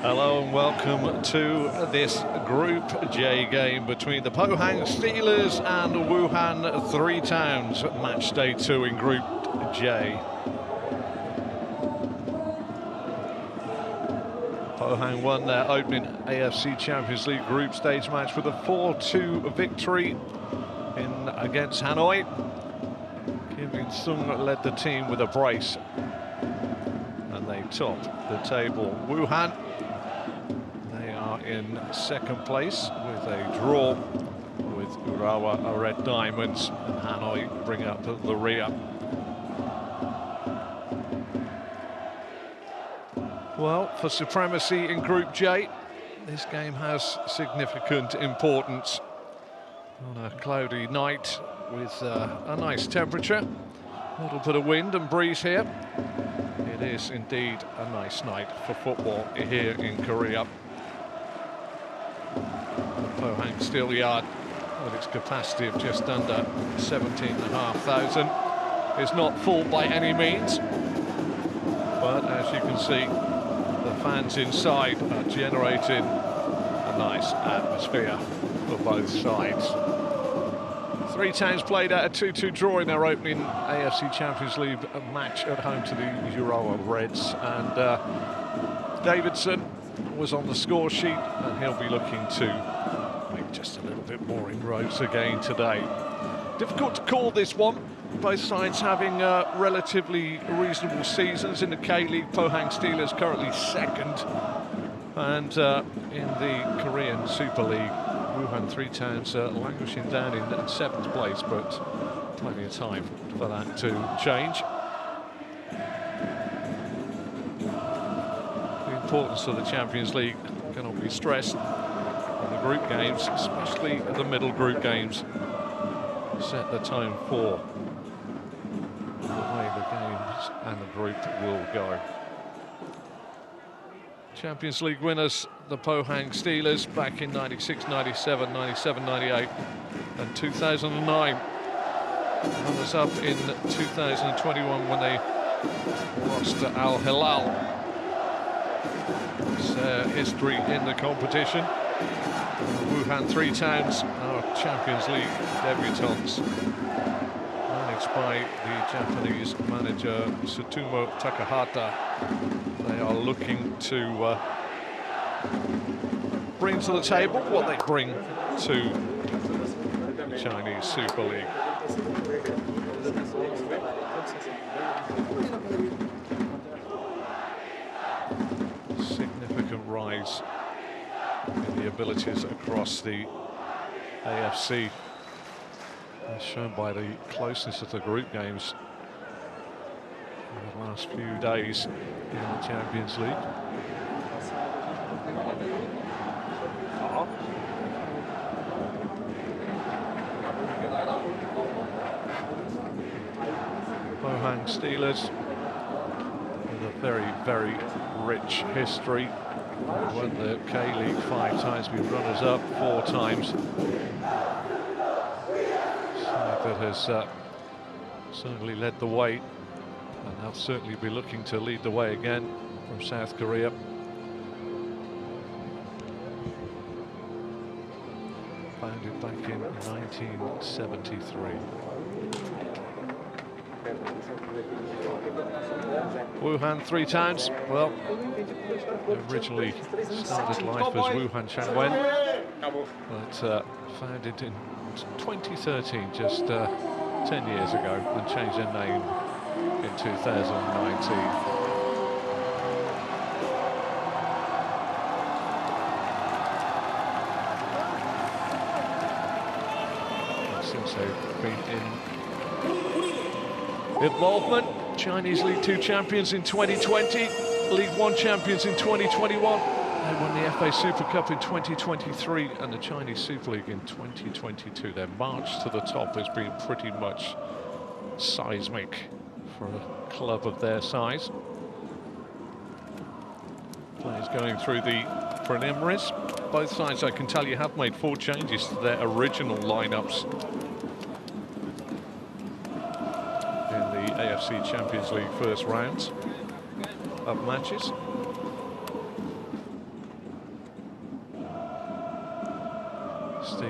Hello and welcome to this Group J game between the Pohang Steelers and Wuhan Three Towns. Match day 2 in Group J. Pohang won their opening AFC Champions League group stage match with a 4-2 victory against Hanoi. Kim In-sung led the team with a brace, and they topped the table. Wuhan, they are in second place with a draw with Urawa Red Diamonds, and Hanoi bring up the rear. Well, for supremacy in Group J, this game has significant importance. On a cloudy night with a nice temperature, a little bit of wind and breeze here, it is indeed a nice night for football here in Korea. Pohang Steelyard, with its capacity of just under 17,500, is not full by any means, but as you can see, the fans inside are generating a nice atmosphere for both sides. Three Towns played out a 2-2 draw in their opening AFC Champions League match at home to the Urawa Reds, and Davidson was on the score sheet, and he'll be looking to make just a little bit more inroads again today. Difficult to call this one. Both sides having relatively reasonable seasons. In the K-League, Pohang Steelers currently second, and in the Korean Super League, Wuhan Three Towns languishing down in 7th place, but plenty of time for that to change. The importance of the Champions League cannot be stressed in the group games, especially the middle group games. Set the tone for the way the games and the group will go. Champions League winners, the Pohang Steelers, back in 96, 97, 97, 98 and 2009. Runners up in 2021 when they lost to Al Hilal. It's history in the competition. Wuhan Three Towns, our Champions League debutants, managed by the Japanese manager Tsutomu Takahata. They are looking to bring to the table what they bring to the Chinese Super League. Significant rise in the abilities across the AFC, as shown by the closeness of the group games in the last few days in the Champions League. Pohang Steelers with a very, very rich history. They won the K-League 5 times, been runners-up 4 times. So that has certainly led the way, and they'll certainly be looking to lead the way again from South Korea. Founded back in 1973. Wuhan Three Towns, well, originally started life as Wuhan Changwen, but founded in 2013, just 10 years ago, and changed their name in 2019. Since they've been in involvement, Chinese League 2 champions in 2020, League 1 champions in 2021. They won the FA Super Cup in 2023 and the Chinese Super League in 2022. Their march to the top has been pretty much seismic for a club of their size. Players going through the preliminaries. Both sides, I can tell you, have made 4 changes to their original lineups in the AFC Champions League first rounds of matches.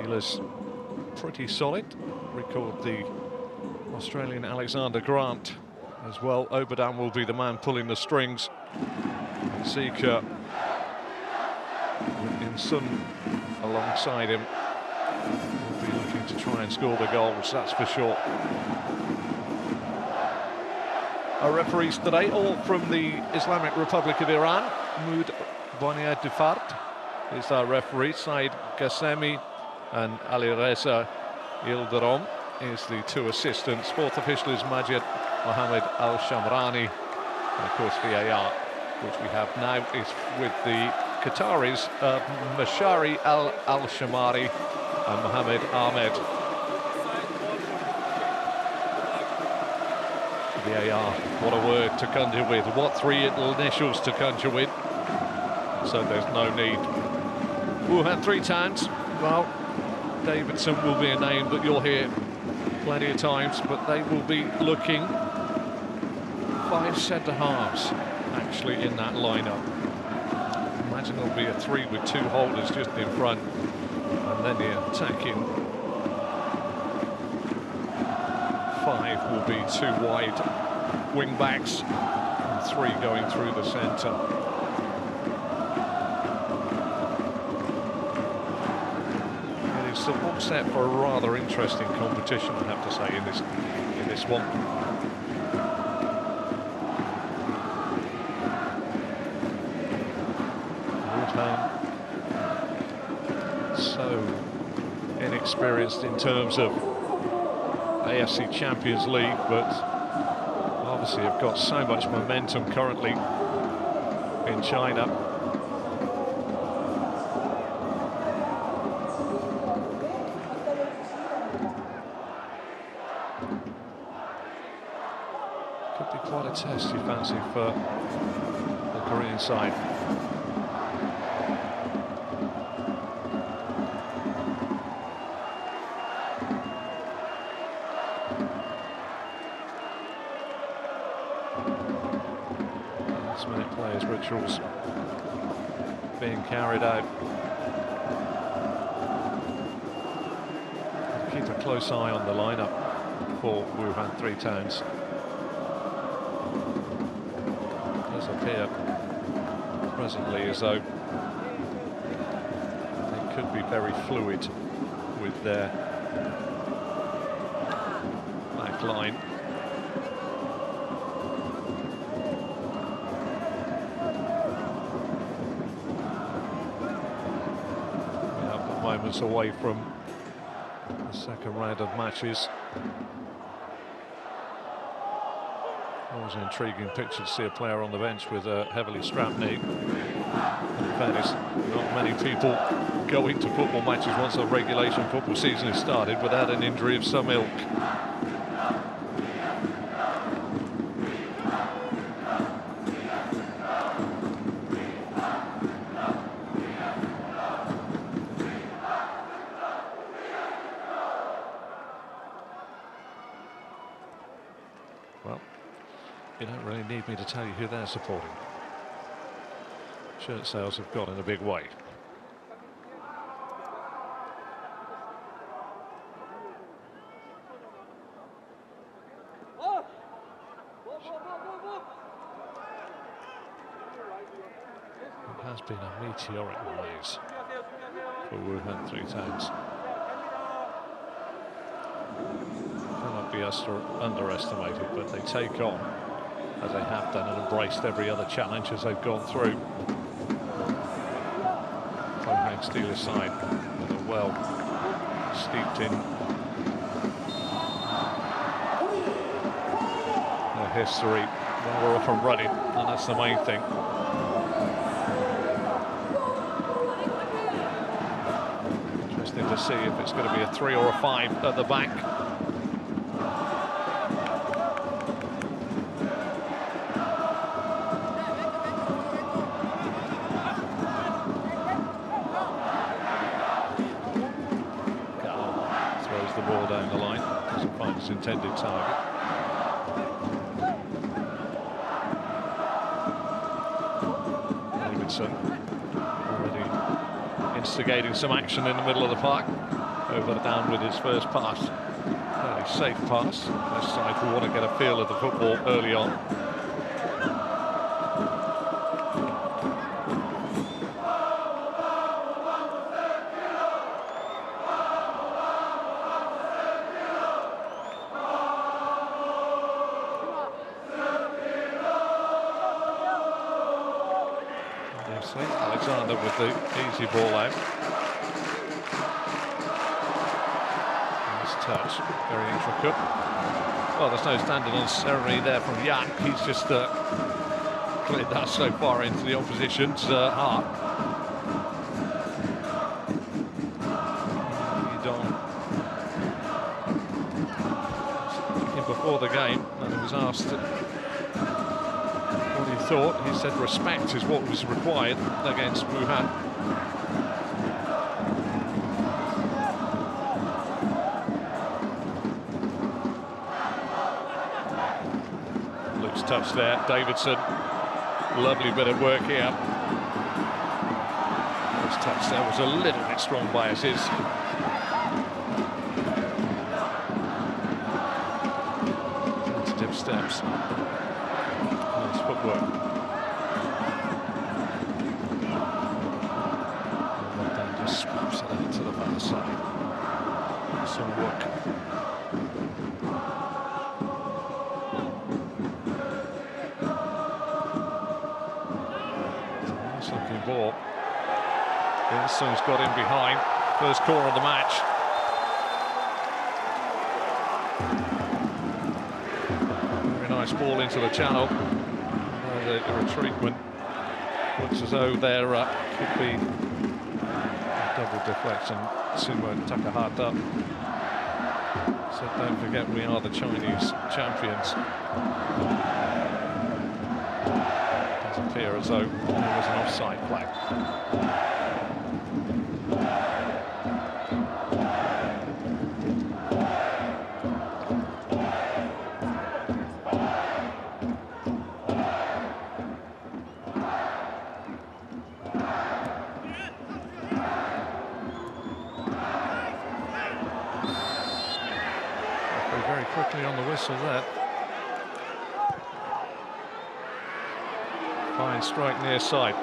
Steelers pretty solid. Record the Australian Alexander Grant as well. Oberdam will be the man pulling the strings. Zika with Insun alongside him will be looking to try and score the goals, that's for sure. Our referees today, all from the Islamic Republic of Iran. Mood Boniadifart is our referee. Said Gassemi and Ali Reza Yildirim is the two assistants. Fourth official is Majid Mohammed Al-Shamrani. And of course VAR, which we have now, is with the Qataris, Mashari Al-Shamari and Mohammed Ahmed. VAR, what a word to conjure with, what three initials to conjure with, so there's no need. Wuhan Three Towns, well, Davidson will be a name that you'll hear plenty of times, but they will be looking 5 centre-halves actually in that lineup. Imagine there'll be a 3 with 2 holders just in front, and then the attacking 5 will be 2 wide wing backs and 3 going through the centre. It is all set for a rather interesting competition, I have to say, in this one. So inexperienced in terms of AFC Champions League, but obviously have got so much momentum currently in China. Could be quite a test, you fancy, for the Korean side. Last-minute players' rituals being carried out. Keep a close eye on the lineup for Wuhan Three Towns. It does appear presently as though they could be very fluid with their back line. Moments away from the second round of matches. Always an intriguing picture to see a player on the bench with a heavily strapped knee. In fairness, not many people go into football matches once a regulation football season is started without an injury of some ilk. Well, you don't really need me to tell you who they're supporting. Shirt sales have gone in a big way. It has been a meteoric rise for Wuhan Three Towns. Cannot be underestimated, but they take on, as they have done, and embraced every other challenge as they've gone through. Pohang Steelers side that are well steeped in their history. Well, we're off and running, and that's the main thing. Interesting to see if it's going to be a 3 or a 5 at the back. The ball down the line, doesn't find its intended target. Davidson already instigating some action in the middle of the park. over the down with his first pass. Fairly safe pass. This side will want to get a feel of the football early on. Alexander with the easy ball out. Nice touch, very intricate. Well, there's no standing on ceremony there from Yak. He's just cleared that so far into the opposition's half. Before the game, and he was asked what he thought. He said respect is what was required against Wuhan. Loose touch there, Davidson. Lovely bit of work here. This touch there was a little bit strong by his. Sensitive steps. Nice footwork. And then just swaps it out to the other side. Some work. Nice looking ball. Ilsung's got in behind. First corner of the match. Very nice ball into the channel. The retreatment looks as though there could be a double deflection. Sumo Takahata said, "Don't forget we are the Chinese champions." It does appear as though there was an offside flag. Very quickly on the whistle there. Fine strike near side.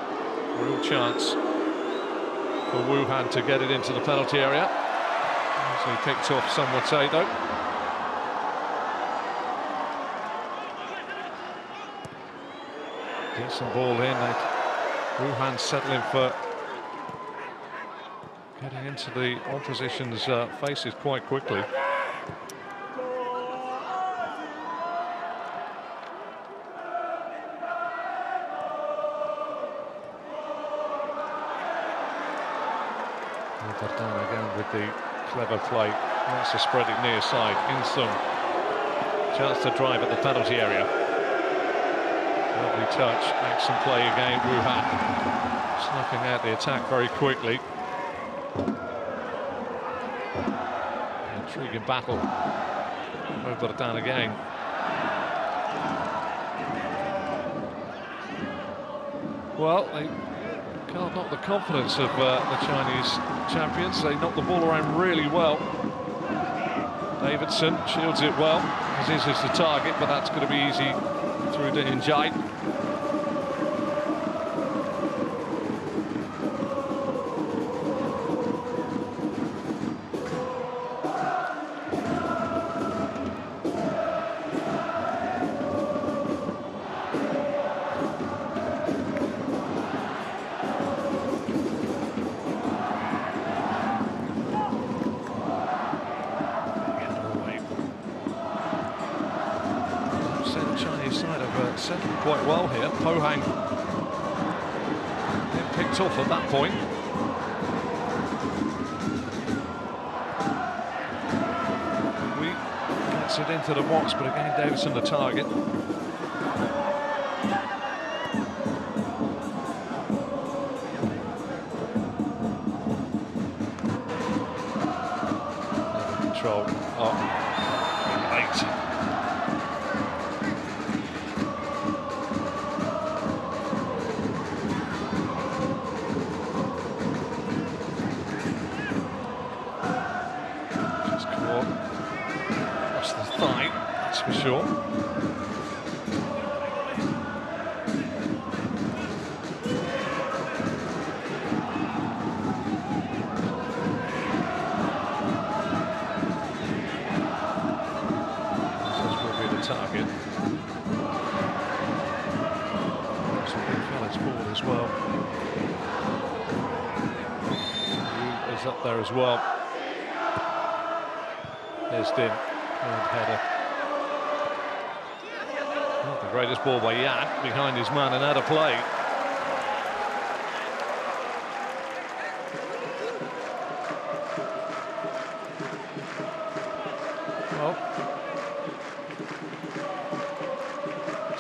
Real chance for Wuhan to get it into the penalty area. Easily picked off, some would say, though. Decent ball in. Wuhan settling for getting into the opposition's faces quite quickly. Down again with the clever play. Wants to spread it near side. Insung. Chance to drive at the penalty area. Lovely touch. Excellent play again. Wuhan snuffing out the attack very quickly. Intriguing battle. Over it down again. Well, they can't knock the confidence of the Chinese champions. They knock the ball around really well. Davidson shields it well, as is the target, but that's going to be easy through to Injai. Chinese side have settled quite well here. Pohang picked off at that point. We gets it into the box, but again Davidson the target. Control. Oh, late. sure. This will be the target. Some big fellas forward as well. Is up there as well. There's Din, good header. Not the greatest ball by Jan, behind his man and out of play. Well,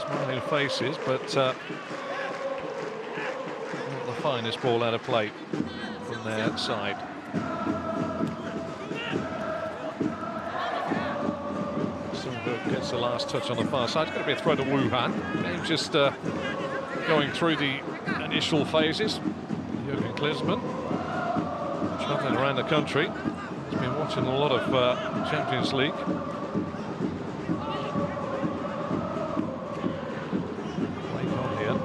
smiling faces, but not the finest ball out of play from their side. Gets the last touch on the far side. It's going to be a throw to Wuhan. Game just going through the initial phases. Jürgen Klinsmann travelling around the country. He's been watching a lot of Champions League. Late on here.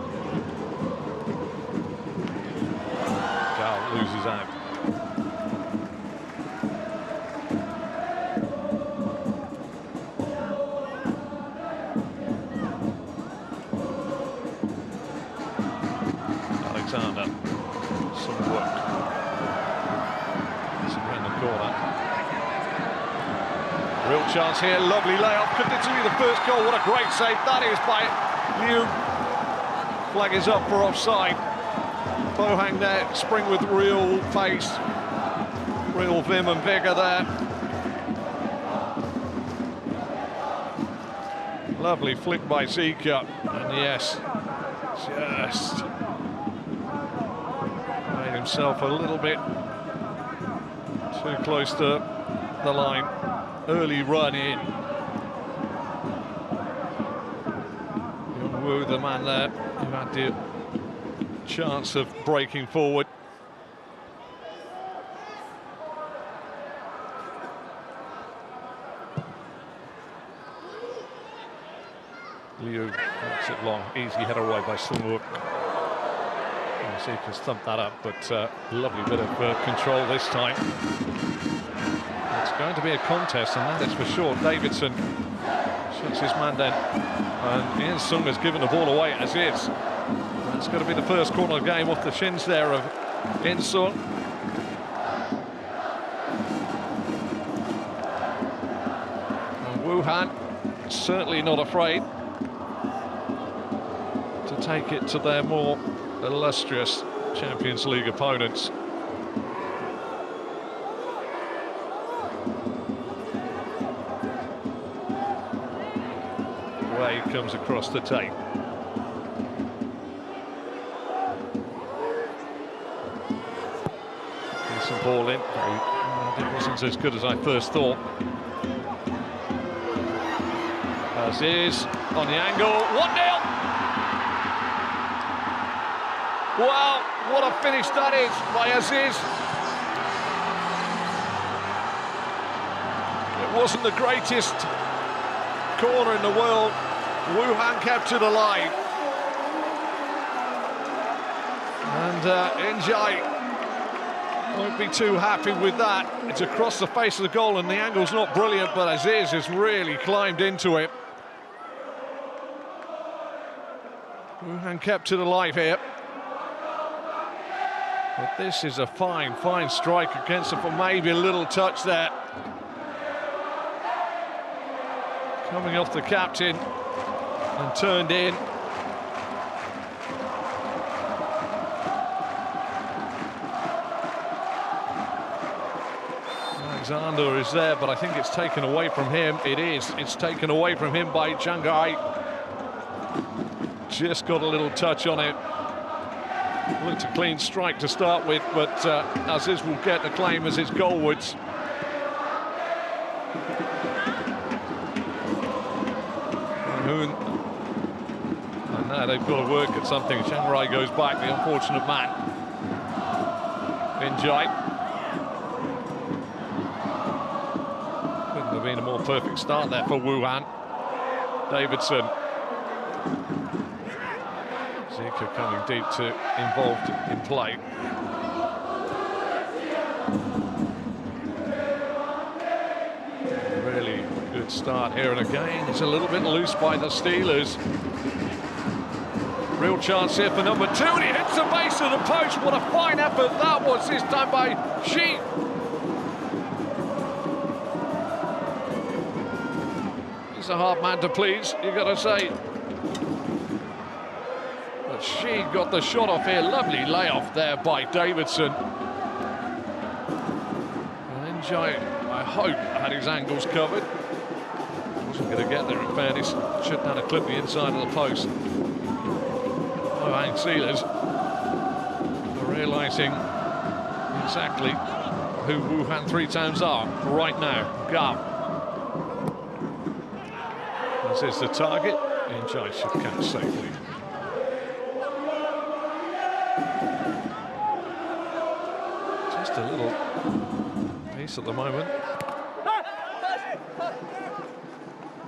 Gal loses out. Some work. It's around the corner. Real chance here, lovely layoff. Could this be the first goal? What a great save that is by Liu. Flag is up for offside. Pohang there, spring with real pace, real vim and vigour there. Lovely flick by Zika, and yes, just made himself a little bit too close to the line. Early run in. Young Woo, the man there, who had the chance of breaking forward. Liu makes it long, easy header away by Sungwook. See if he can stump that up, but lovely bit of control this time. It's going to be a contest, and that is for sure. Davidson shuts his man down, and Ian Sung has given the ball away as is. That's going to be the first corner of the game off the shins there of Ian Sung. And Wuhan certainly not afraid to take it to their more illustrious Champions League opponents. Wade comes across the tape. Decent ball in. It wasn't as good as I first thought. Aziz on the angle. 1-0. Wow, what a finish that is by Aziz. It wasn't the greatest corner in the world. Wuhan kept it alive. And Njai won't be too happy with that. It's across the face of the goal and the angle's not brilliant, but Aziz has really climbed into it. Wuhan kept it alive here. But this is a fine, fine strike against it for maybe a little touch there. Coming off the captain and turned in. Alexander is there, but I think it's taken away from him. It is. It's taken away from him by Changhai. Just got a little touch on it. Looked a clean strike to start with, but Aziz will get the claim as it's goalwards. And now they've got to work at something. Shanghai goes back, the unfortunate man. Njai. Couldn't have been a more perfect start there for Wuhan. Davidson. Zika coming deep to involved in play. Really good start here, and again it's a little bit loose by the Steelers. Real chance here for number 2, and he hits the base of the post. What a fine effort that was this time by Shi. He's a hard man to please, you got to say. But Shi got the shot off here. Lovely layoff there by Davidson. And Njai, I hope, had his angles covered. Wasn't going to get there, in fairness. Should have done a clip the inside of the post. Pohang Steelers are realising exactly who Wuhan Three Towns are right now. Gam. This is the target. Njai should catch safely. Just a little piece at the moment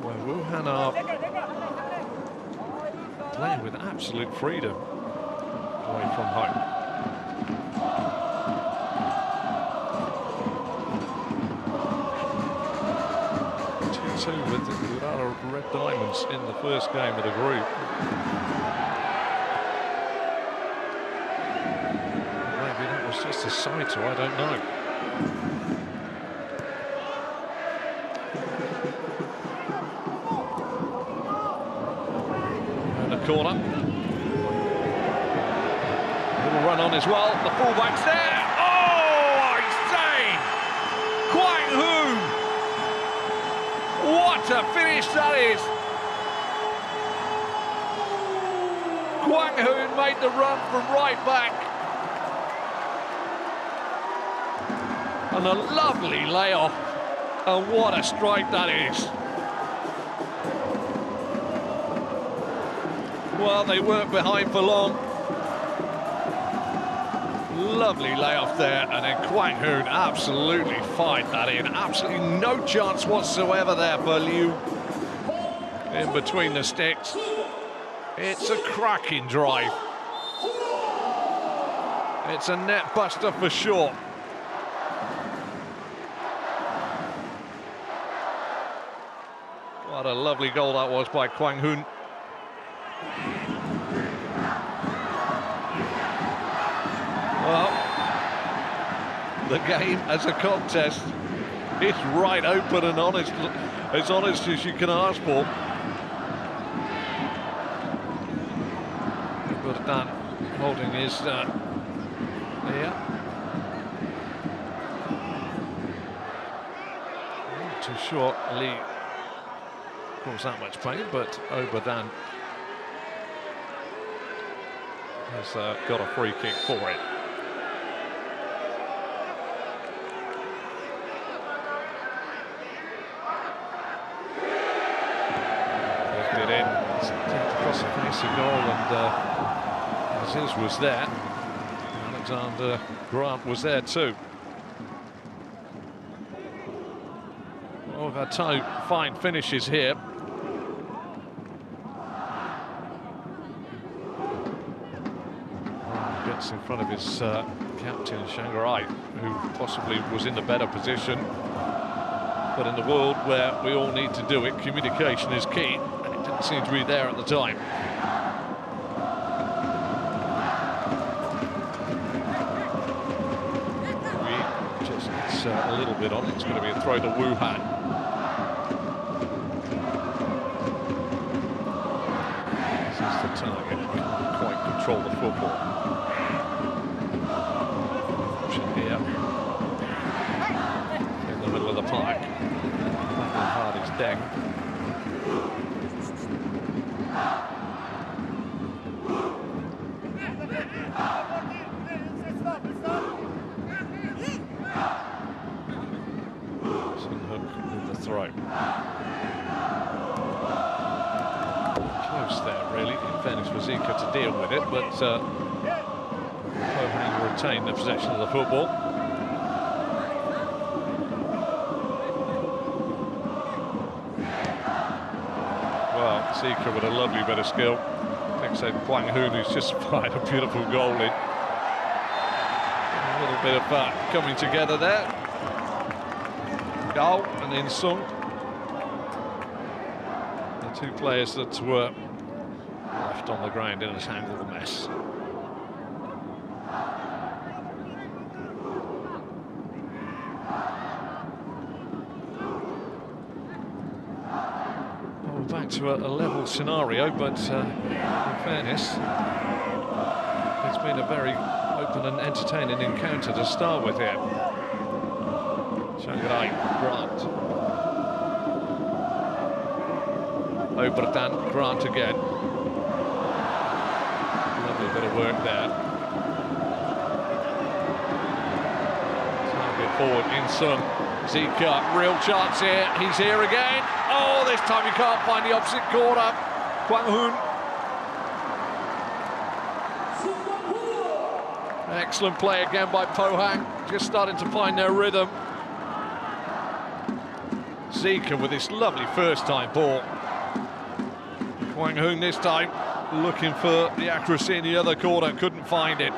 where Wuhan are playing with absolute freedom away from home. With our Red Diamonds in the first game of the group. Maybe that was just a sighter, I don't know. And the corner. Little run on as well. The fullback's there. Oh, I say! Kwang Hoon! What a finish that is! Kwang Hoon made the run from right back. And a lovely layoff. And what a strike that is. Well, they weren't behind for long. Lovely layoff there, and then Kwang Hoon absolutely fired that in. Absolutely no chance whatsoever there for Liu. In between the sticks. It's a cracking drive. It's a net buster for sure. What a lovely goal that was by Kwang Hoon. Well, the game as a contest is right open and honest, as honest as you can ask for. But Dan holding his here. Not too short, Lee caused that much pain, but Obadan has got a free kick for it. It in, across the face of goal, and Aziz was there. Alexander Grant was there too. Well, we've had two fine finishes here. Gets in front of his captain Shanghai, who possibly was in the better position. But in the world where we all need to do it, communication is key. Didn't seem to be there at the time. Just needs a little bit on. It's going to be a throw to Wuhan. This is the target. Can't quite control the football. Option here in the middle of the park. Hard is Deng. Throw. Close there, really, in fairness for Zika to deal with it, but Pohang retained the possession of the football. Well, Seeker with a lovely bit of skill. Picks out Kwang Hoon, who's just fired a beautiful goal in. A little bit of coming together there. Goal and In Sung. The two players that were left on the ground in a tangled mess. Back to a level scenario, but in fairness, it's been a very open and entertaining encounter to start with here. Shanghai Grant. Oberdan Grant again. Lovely bit of work there. Target forward in Sung. Zika, real chance here. He's here again. Oh, this time you can't find the opposite corner. Kwang Hoon. Excellent play again by Pohang. Just starting to find their rhythm. Zika with this lovely first-time ball. Kwang Hoon this time looking for the accuracy in the other corner. Couldn't find it.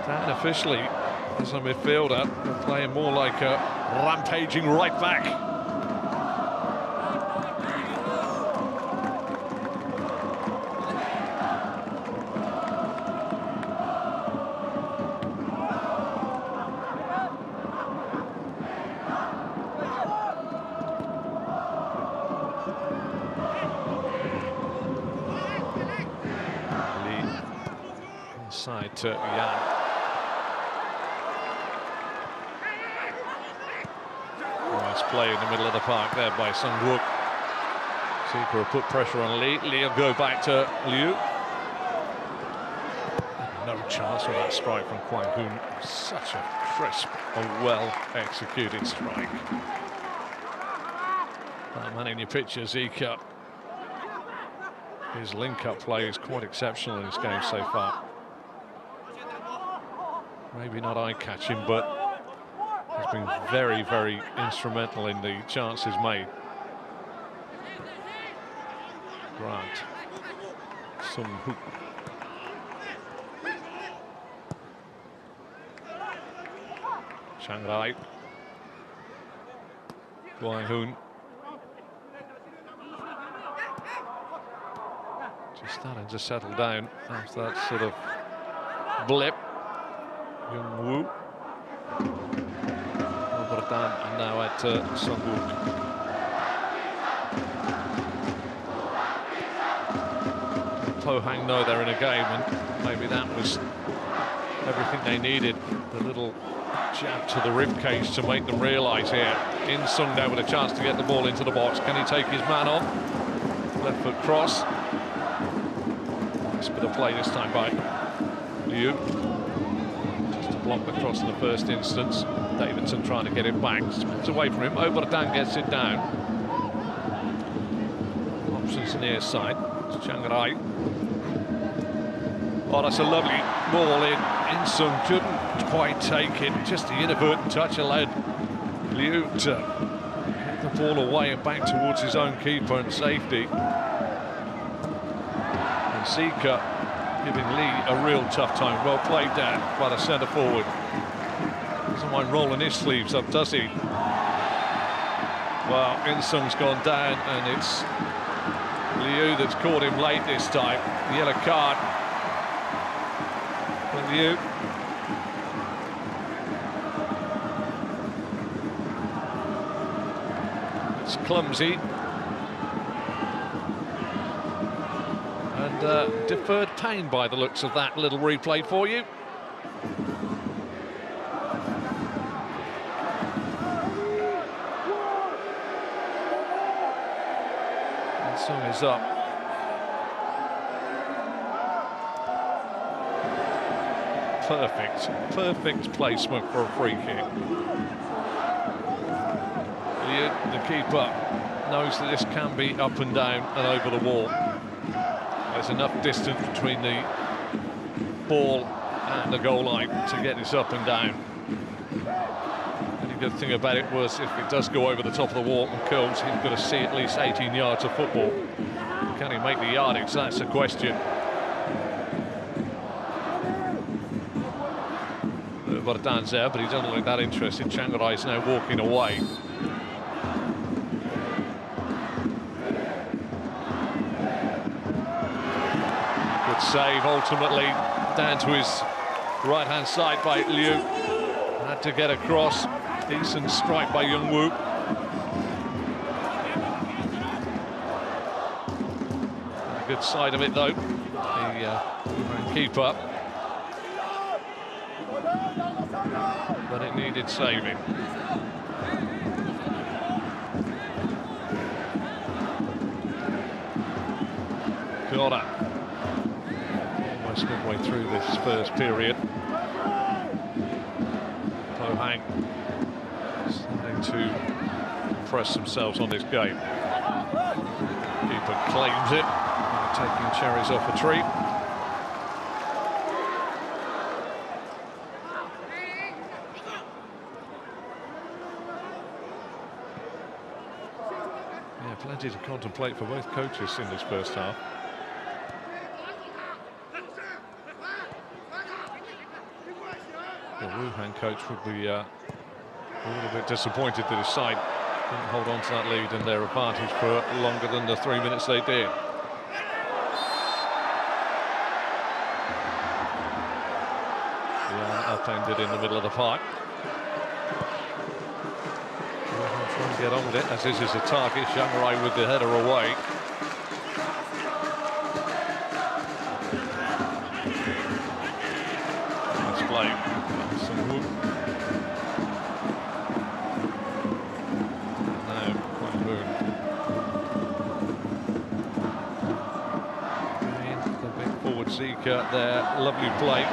And officially, as a midfielder, they're playing more like a rampaging right back. Lead inside to Yan. Play in the middle of the park there by Sung Wook. Seeker will put pressure on Lee. Lee will go back to Liu. No chance for that strike from Kwang Hoon. Such a crisp and well-executed strike. That man in your picture, Zika. His link-up play is quite exceptional in this game so far. Maybe not eye-catching, but he's been very, very instrumental in the chances made. Grant. Sung Hook. Shanghai. Kwang Hoon. Just starting to settle down after that sort of blip. Young Woo. And now at Sung Wook. Pohang know they're in a game, and maybe that was everything they needed. The little jab to the ribcage to make them realise here. In Sung now with a chance to get the ball into the box. Can he take his man on? Left foot cross. Nice bit of play this time by Liu. Blocked the cross in the first instance. Davidson trying to get it back. Spins away from him. Oberdan gets it down. Options near side. It's Chiang Rai. Oh, that's a lovely ball in. In Sung couldn't quite take it. Just the inadvertent touch allowed Liu to get the ball away and back towards his own keeper and safety. And Sika giving Lee a real tough time. Well played down by the centre forward. Doesn't mind rolling his sleeves up, does he? Well, In Sung's gone down, and it's Liu that's caught him late this time. The yellow card for Liu. It's clumsy. And deferred pain by the looks of that little replay for you. And Sung is up. Perfect placement for a free kick. The keeper knows that this can be up and down and over the wall. There's enough distance between the ball and the goal line to get this up and down. And he good thing about it was if it does go over the top of the wall and curls, he's going to see at least 18 yards of football. Can he make the yardage? That's the question. Wuhan there, but he doesn't look that interested. Chiang Rai is now walking away. Good save, ultimately down to his right-hand side by Liu. Had to get across. Decent strike by Young Woo. A good side of it though, the keeper. But it needed saving. KOR almost midway through this first period. Pohang starting to press themselves on this game. Keeper claims it, taking cherries off a tree. Yeah, plenty to contemplate for both coaches in this first half. The Wuhan coach would be a little bit disappointed that his side didn't hold on to that lead and their advantage for longer than the 3 minutes they did. Yeah, upended in the middle of the park. Trying to get on with it, as this is a target. Chiang Rai with the header away. Nice play. Now, Kwang Hoon. The big forward Zika there. Lovely play.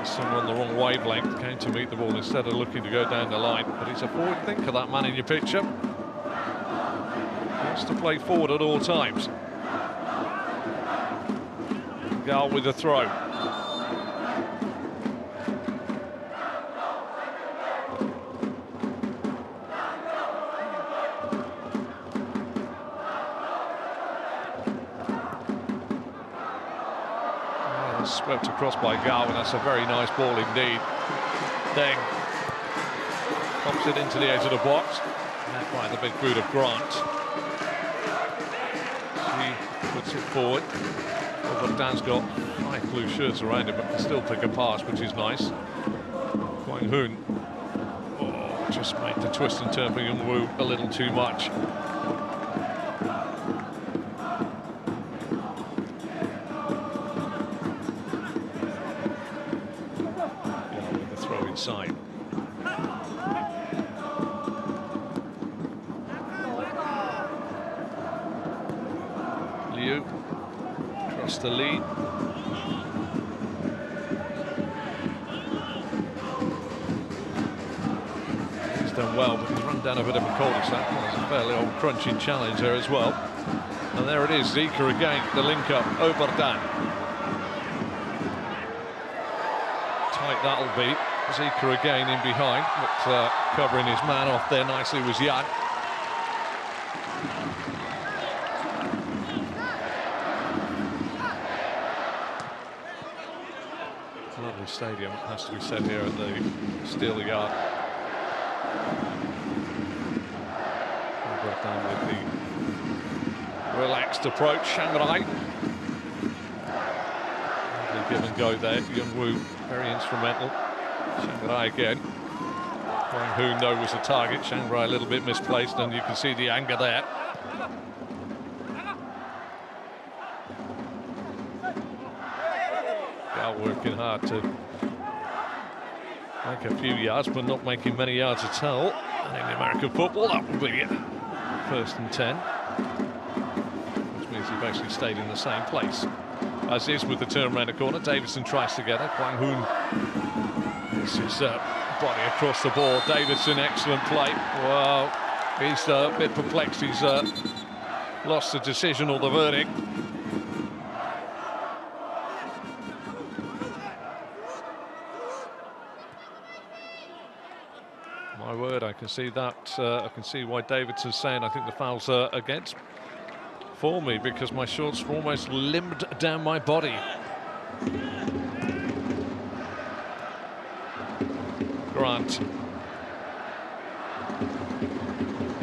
Someone on the wrong wavelength came to meet the ball instead of looking to go down the line. But he's a forward thinker, that man in your picture. Wants to play forward at all times. Gal with the throw. Swept across by Gao, and that's a very nice ball indeed. Deng pops it into the edge of the box. Met by the big boot of Grant. She puts it forward. But Dan's got 5 blue shirts around him, but can still pick a pass, which is nice. Kwang Hoon just made the twist and turn for Young Woo a little too much. Side. Liu across the lead. He's done well, but he's run down a bit of a cul-de-sac. There's a fairly old crunching challenge there as well. And there it is, Zika again, the link-up, Wuhan. Tight that'll be. Zika again in behind, but covering his man off there nicely was Yan. Lovely stadium, it has to be said, here at the Steelyard. Got down with the relaxed approach. Chiang Rai. Lovely give and go there. Young Woo very instrumental. Chiang Rai again. Kwang Hoon though was the target. Chiang Rai a little bit misplaced, and you can see the anger there. Gao working hard to make a few yards, but not making many yards at all. And in the American football, that will be 1st and 10. Which means he basically stayed in the same place. As is with the turn around the corner, Davidson tries to get it. Kwang Hoon. This is body across the ball. Davidson, excellent play. Well, he's a bit perplexed. He's lost the decision or the verdict. can see that. I can see why Davidson's saying I think the foul's against for me, because my shorts were almost limbed down my body. Grant.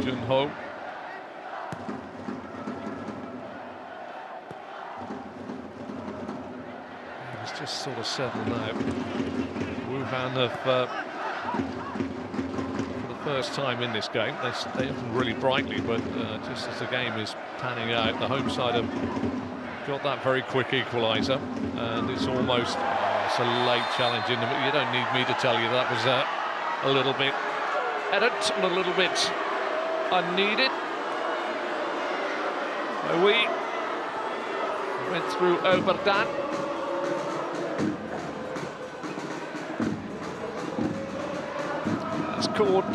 Junho. He's just sort of settled now. Wuhan have, for the first time in this game, they opened really brightly, but just as the game is panning out, the home side have got that very quick equaliser, and it's almost, it's a late challenge in them. You don't need me to tell you that was a little bit edit, a little bit unneeded. We went through Oberdan. That's called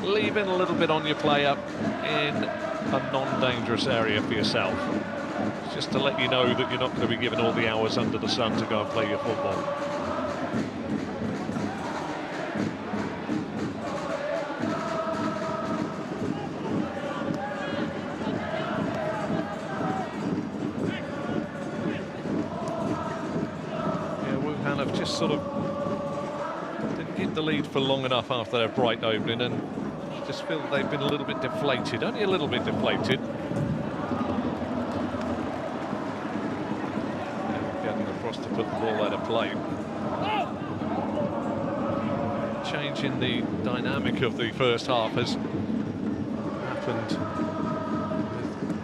leaving a little bit on your player in a non-dangerous area for yourself. It's just to let you know that you're not going to be given all the hours under the sun to go and play your football. Sort of didn't get the lead for long enough after their bright opening, and just feel that they've been a little bit deflated, only a little bit deflated. Getting across to put the ball out of play. Change in the dynamic of the first half has happened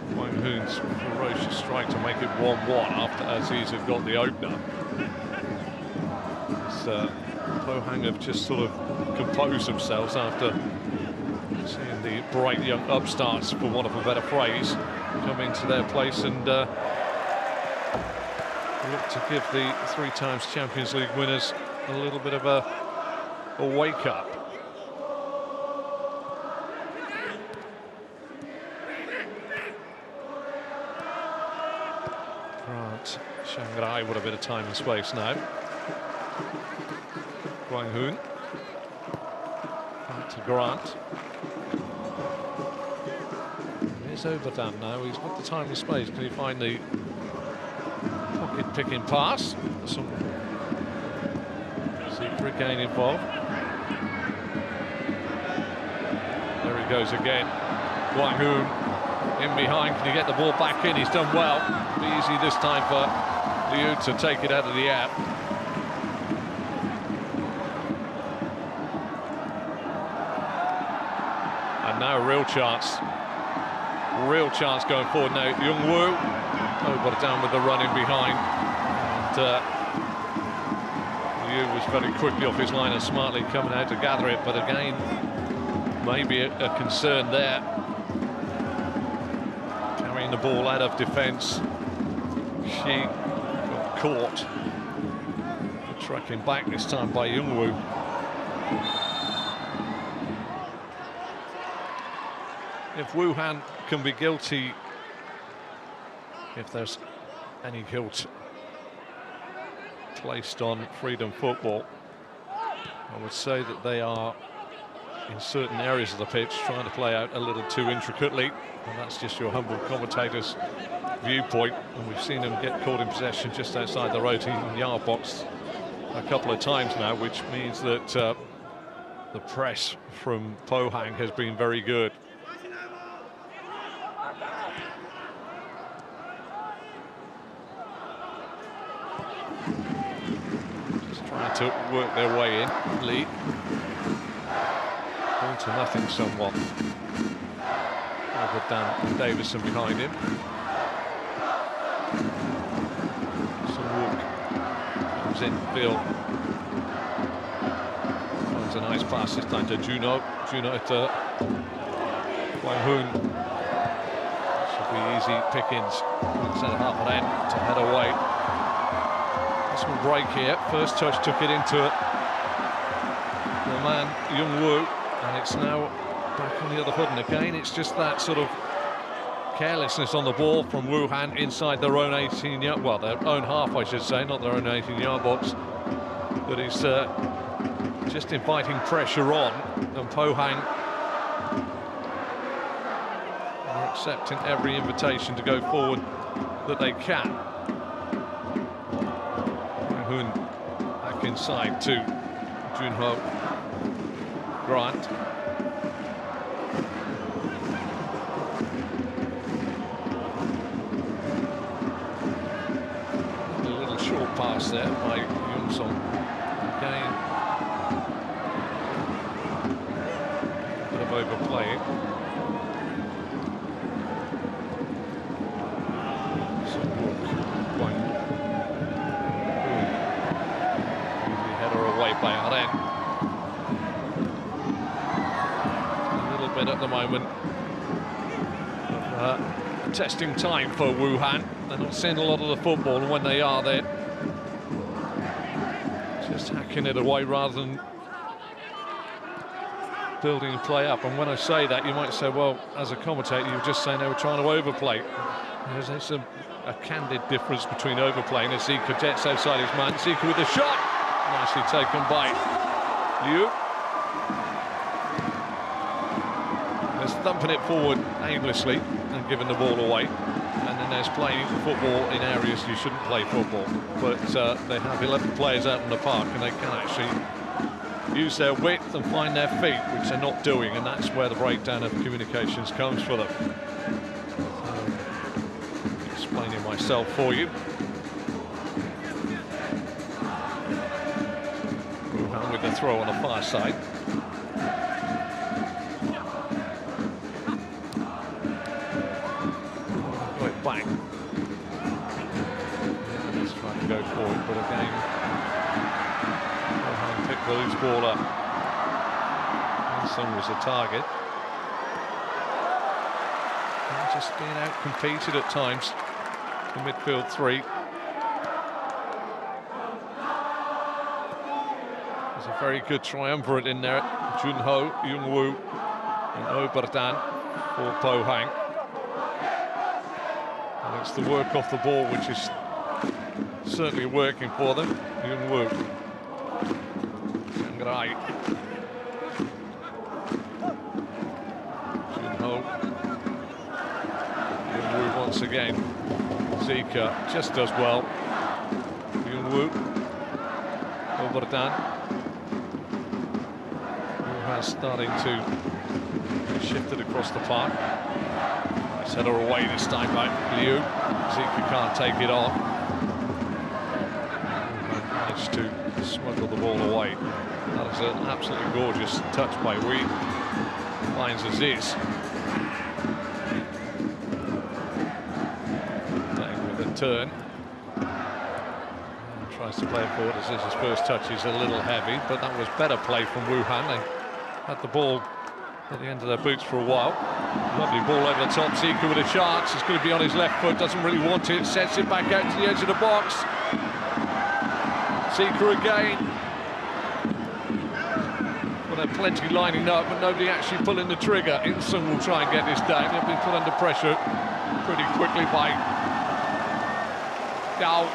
with Wang Hoon's ferocious strike to make it 1-1 after Aziz had got the opener. Pohang have just sort of composed themselves after seeing the bright young upstarts, for want of a better phrase, come into their place and look to give the 3 times Champions League winners a little bit of a wake-up. Right, Shanghai with a bit of time and space now. Wang Hoon. Back to Grant. Here's Overdan now. He's got the time and space. Can he find the pocket-picking pass? Some secret gain involved. There he goes again. Wang Hoon in behind. Can he get the ball back in? He's done well. It'll be easy this time for Liu to take it out of the air. Now a real chance going forward now. Young Woo, got it down with the run in behind, and Liu was very quickly off his line and smartly coming out to gather it, but again, maybe a concern there. Carrying the ball out of defence, she got caught. Tracking back this time by Young Woo. If Wuhan can be guilty, if there's any guilt placed on Freedom Football, I would say that they are, in certain areas of the pitch, trying to play out a little too intricately, and that's just your humble commentator's viewpoint. And we've seen them get caught in possession just outside the 18-yard box a couple of times now, which means that the press from Pohang has been very good. To work their way in, lead. 1-0 somewhat. Overdan and Davison behind him. Some walk comes in field. Finds a nice pass this time to Juno. Juno to Wang Hoon. Should be easy pickings instead of half an end to head away. Small break here. First touch took it into the man Young Woo, and it's now back on the other foot. And again, it's just that sort of carelessness on the ball from Wuhan inside their own 18-yard, well, their own half, I should say, not their own 18-yard box, that is just inviting pressure on, and Pohang are accepting every invitation to go forward that they can. Wuhan back inside to Junho Grant. A little short pass there by Youngsong. Again, a bit of overplaying. By RN. A little bit at the moment. Testing time for Wuhan. They're not seeing a lot of the football, and when they are, they're just hacking it away rather than building a play up. And when I say that, you might say, well, as a commentator, you're just saying they were trying to overplay. There's a candid difference between overplaying as Zika jets outside his man. Zika with the shot. Nicely taken by Liu. There's thumping it forward aimlessly and giving the ball away. And then there's playing football in areas you shouldn't play football. But they have 11 players out in the park, and they can actually use their width and find their feet, which they're not doing, and that's where the breakdown of communications comes for them. Explaining myself for you. With the throw on the far side. Right back. Let's try to go forward, but again, Pohang picked the loose ball up. Hanson was a target. And just being out-competed at times. The midfield three. A very good triumvirate in there. Junho, Youngwoo and Oberdan for Pohang. And it's the work off the ball which is certainly working for them. Youngwoo. Shanghai. Junho. Youngwoo once again. Zika just does well. Youngwoo. Oberdan. Starting to shift it across the park. Nice header away this time by Liu. Zika can't take it on. Managed to smuggle the ball away. That is an absolutely gorgeous touch by Wei. Finds Aziz. Playing with a turn. And tries to play it forward. Aziz's first touch is a little heavy, but that was better play from Wuhan. They had the ball at the end of their boots for a while. Lovely ball over the top. Zika with a chance. It's going to be on his left foot. Doesn't really want it. Sets it back out to the edge of the box. Zika again. Well, they're plenty lining up, but nobody actually pulling the trigger. Insung will try and get this down. They'll be put under pressure pretty quickly by Gao.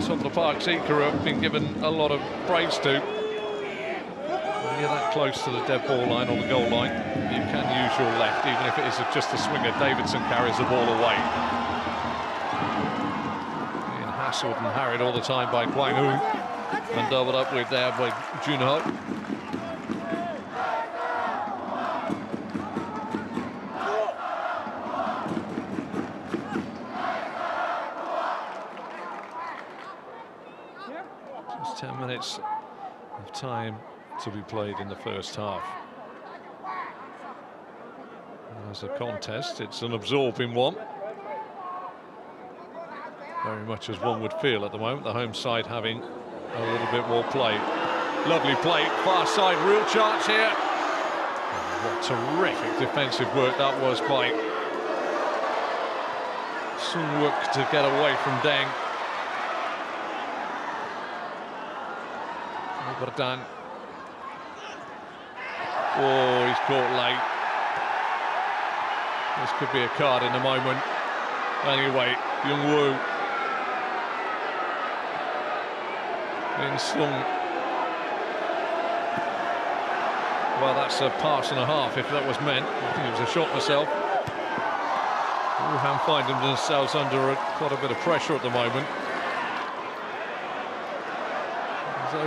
Top of the park, Zika have been given a lot of praise to. When you're that close to the dead ball line or the goal line, you can use your left, even if it is just a swinger. Davidson carries the ball away. Being hassled and harried all the time by Kwang Hu, and doubled up with there by Junho. Just 10 minutes of time to be played in the first half. As a contest, it's an absorbing one. Very much as one would feel at the moment, the home side having a little bit more play. Lovely play, far side, real chance here. Oh, what terrific defensive work that was by Sun Wook to get away from Deng. Oberdan. Oh, he's caught late. This could be a card in a moment. Anyway, Youngwoo being slung. Well, that's a pass and a half, if that was meant. I think it was a shot myself. Wuhan finding themselves under quite a bit of pressure at the moment.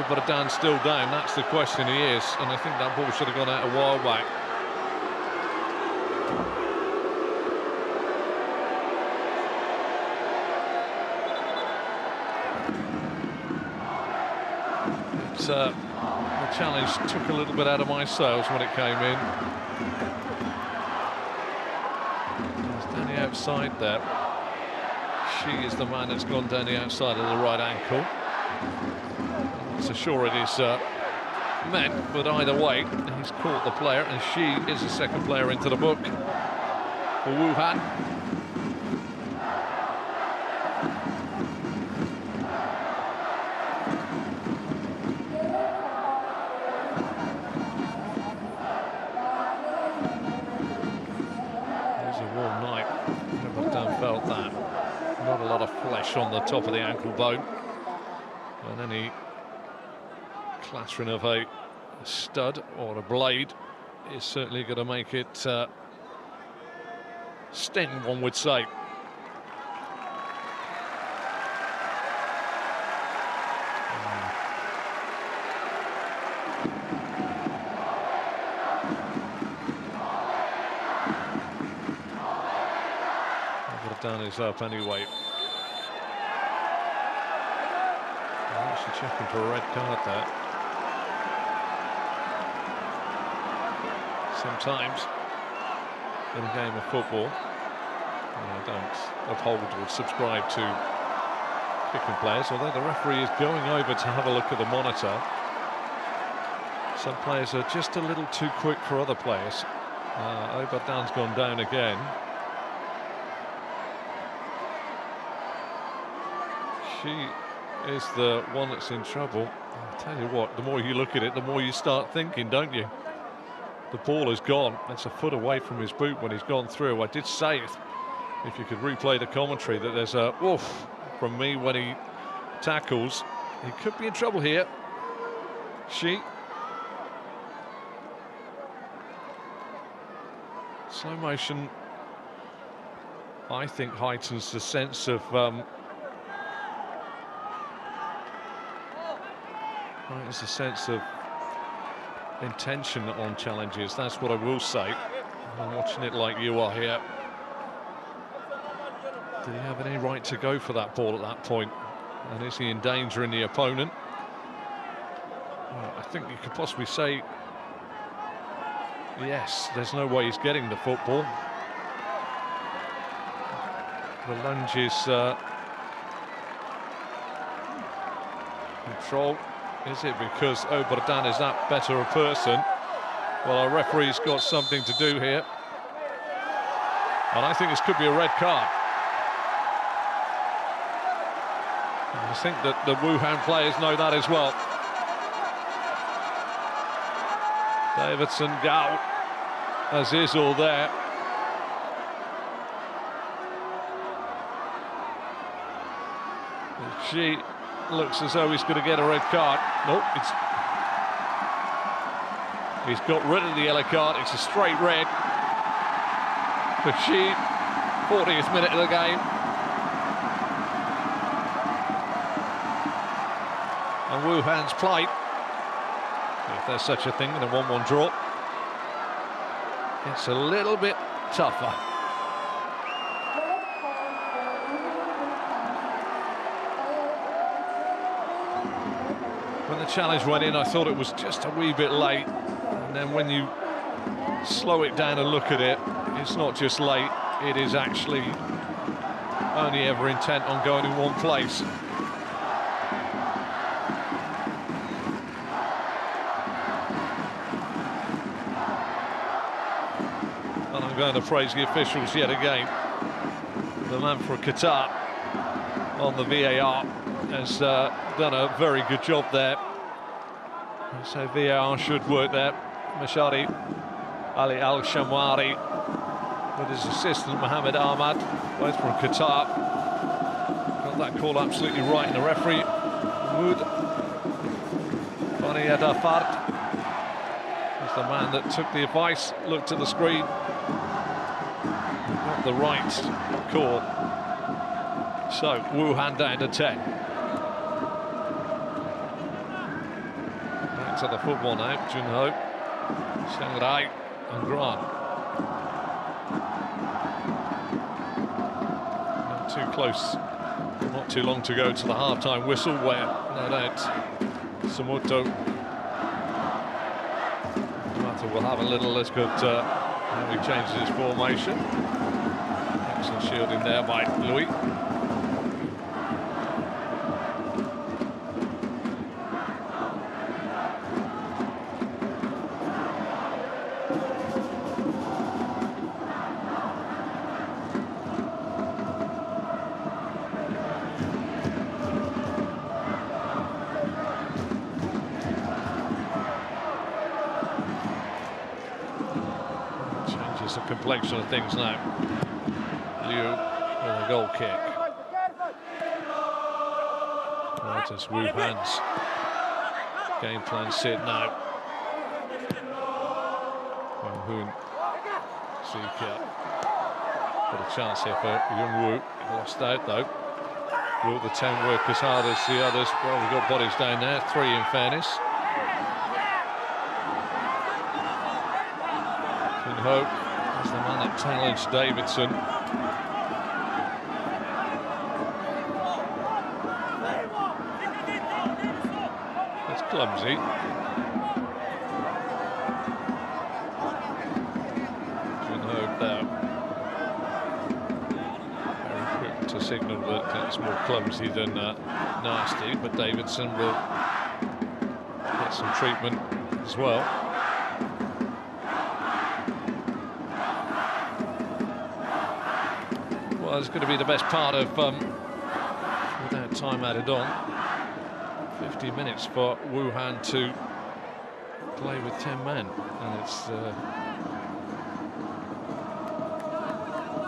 But Dan's still down, that's the question. He is, and I think that ball should have gone out a while back. The challenge took a little bit out of my sails when it came in. There's Danny outside there. She is the man that's gone down the outside of the right ankle. So sure it is meant, but either way, he's caught the player, and she is the second player into the book for Wuhan. There's a warm night. Never done felt that. Not a lot of flesh on the top of the ankle bone, and any clattering of a stud or a blade is certainly going to make it sting, one would say. Dan is up anyway. I'm actually checking for a red card there. Sometimes in a game of football, I don't uphold or subscribe to kicking players, although the referee is going over to have a look at the monitor. Some players are just a little too quick for other players. Dan's gone down again. She is the one that's in trouble. I'll tell you what, the more you look at it, the more you start thinking, don't you? The ball is gone. It's a foot away from his boot when he's gone through. I did say, if you could replay the commentary, that there's a woof from me when he tackles. He could be in trouble here. Slow motion, I think, heightens the sense of intention on challenges. That's what I will say. I'm watching it like you are here. Did he have any right to go for that ball at that point? And is he endangering the opponent? Well, I think you could possibly say yes. There's no way he's getting the football. The lunge is control. Is it because Dan is that better a person? Well, our referee's got something to do here. And I think this could be a red card. And I think that the Wuhan players know that as well. Davidson, Gao, Aziz all there. She looks as though he's going to get a red card. Nope, he's got rid of the yellow card. It's a straight red. But 40th minute of the game. And Wuhan's plight, if there's such a thing in a 1-1 draw, it's a little bit tougher. When the challenge went in, I thought it was just a wee bit late, and then when you slow it down and look at it, it's not just late, it is actually only ever intent on going in one place. And I'm going to praise the officials yet again. The man for Qatar on the VAR has done a very good job there. So VAR should work there. Mashari Ali Al-Shamwari with his assistant Mohammed Ahmad, both from Qatar. Got that call absolutely right, and the referee would Saya Dafard is the man that took the advice, looked at the screen, got the right call. So Wuhan down to 10. Back to the football now. Junho, Shanghai and Grant. Not too close, not too long to go to the half-time whistle, where no doubt Samuto will have a little look at how he changes his formation. Excellent shielding there by Louis. The complexion of things now. Liu with a goal kick. Right, as Wuhan's game plan set now. Hoon Zika got a chance here for Youngwoo. Lost out though. Will the 10 work as hard as the others? Well, we've got bodies down there, 3 in fairness. Hope is the man that challenged Davidson. It's clumsy. Hope there. Very quick to signal that it's more clumsy than nasty, but Davidson will get some treatment as well. Well, it's going to be the best part of, without time added on, 50 minutes for Wuhan to play with 10 men. And it's,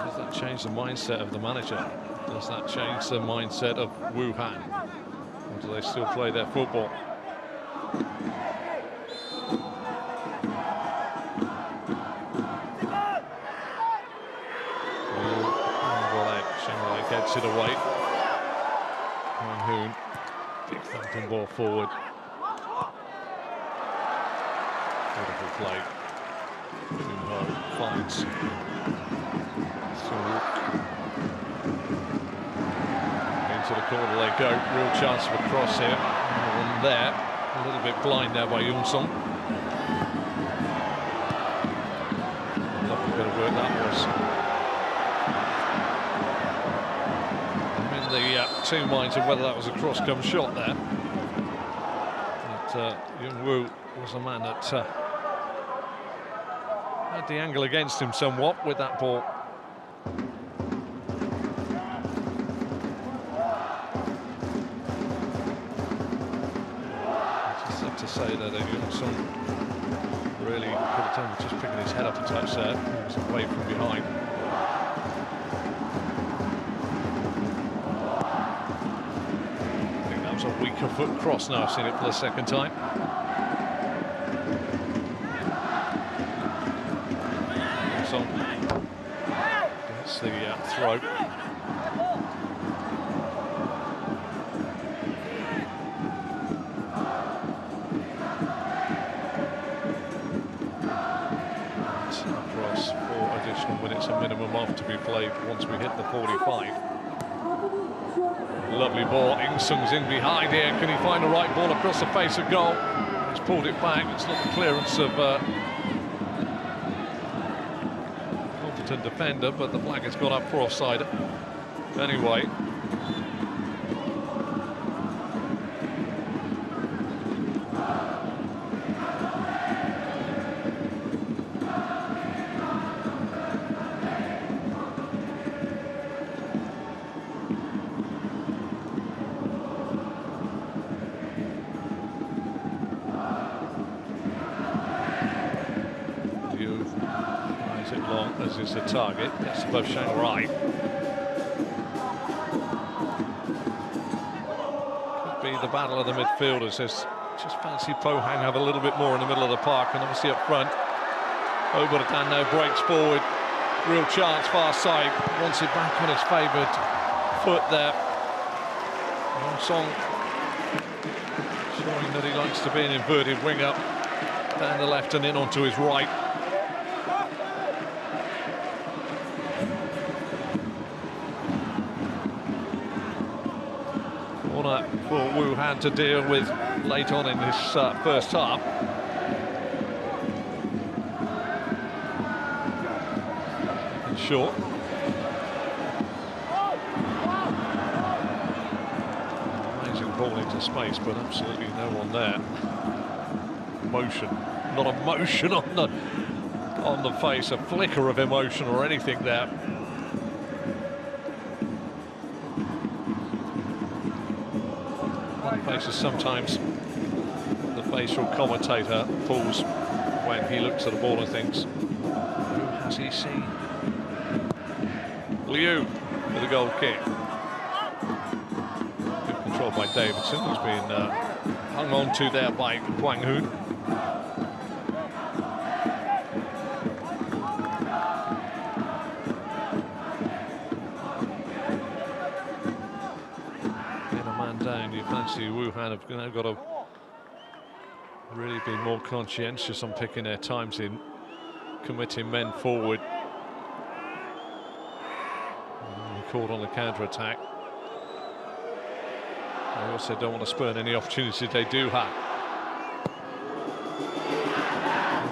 does that change the mindset of the manager? Does that change the mindset of Wuhan? Or do they still play their football? Gets it away. Hoon, big thumping ball forward. Beautiful play. Junho finds into the corner they go. Real chance of a cross here. One there. A little bit blind there by Youngsong. Lovely bit of work that was. The two minds of whether that was a cross-come shot there. But Youngwoo was a man that had the angle against him somewhat with that ball. I just have to say that Youngsong really could have done with just picking his head up a touch there. He was away from behind. A weaker foot cross now. I've seen it for the second time. So gets the throw. Across 4 additional minutes, a minimum of to be played once we hit the 45. Lovely ball, Ingsung's in behind here. Can he find the right ball across the face of goal? He's pulled it back. It's not the clearance of competent defender, but the flag has gone up for offside. Anyway. It long as is the target, gets above Shanghai. Could be the battle of the midfielders as just fancy Pohang have a little bit more in the middle of the park, and obviously up front. Oberdan now breaks forward. Real chance, far side. Wants it back on his favoured foot there. Song showing that he likes to be an inverted winger. Down the left and in onto his right. Corner for Wuhan to deal with late on in this first half. And short. Amazing ball into space, but absolutely no one there. Motion, not a motion on the face, a flicker of emotion or anything there. One faces sometimes the facial commentator pulls when he looks at the ball and thinks, who has he seen? Liu with a goal kick. Good control by Davidson, who's been hung on to there by Kwang Hoon. Down, you fancy Wuhan have now got to really be more conscientious on picking their times in, committing men forward. Caught on the counter-attack. They also don't want to spurn any opportunities they do have.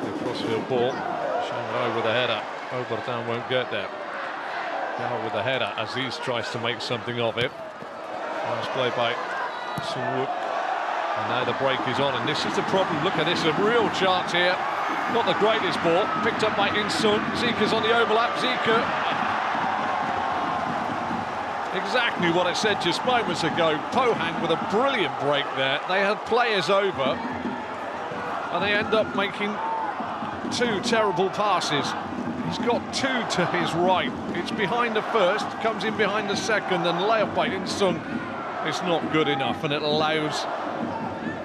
The crossfield ball, Shanghai with a header. Oberdan won't get there. Now with the header, Aziz tries to make something of it. Nice play by Sunwook. And now the break is on, and this is the problem. Look at this, a real chance here. Not the greatest ball, picked up by In-sun. Zika's on the overlap. Zika. Exactly what I said just moments ago. Pohang with a brilliant break there. They had players over, and they end up making two terrible passes. He's got two to his right. It's behind the first, comes in behind the second, and layup by In-sun. It's not good enough, and it allows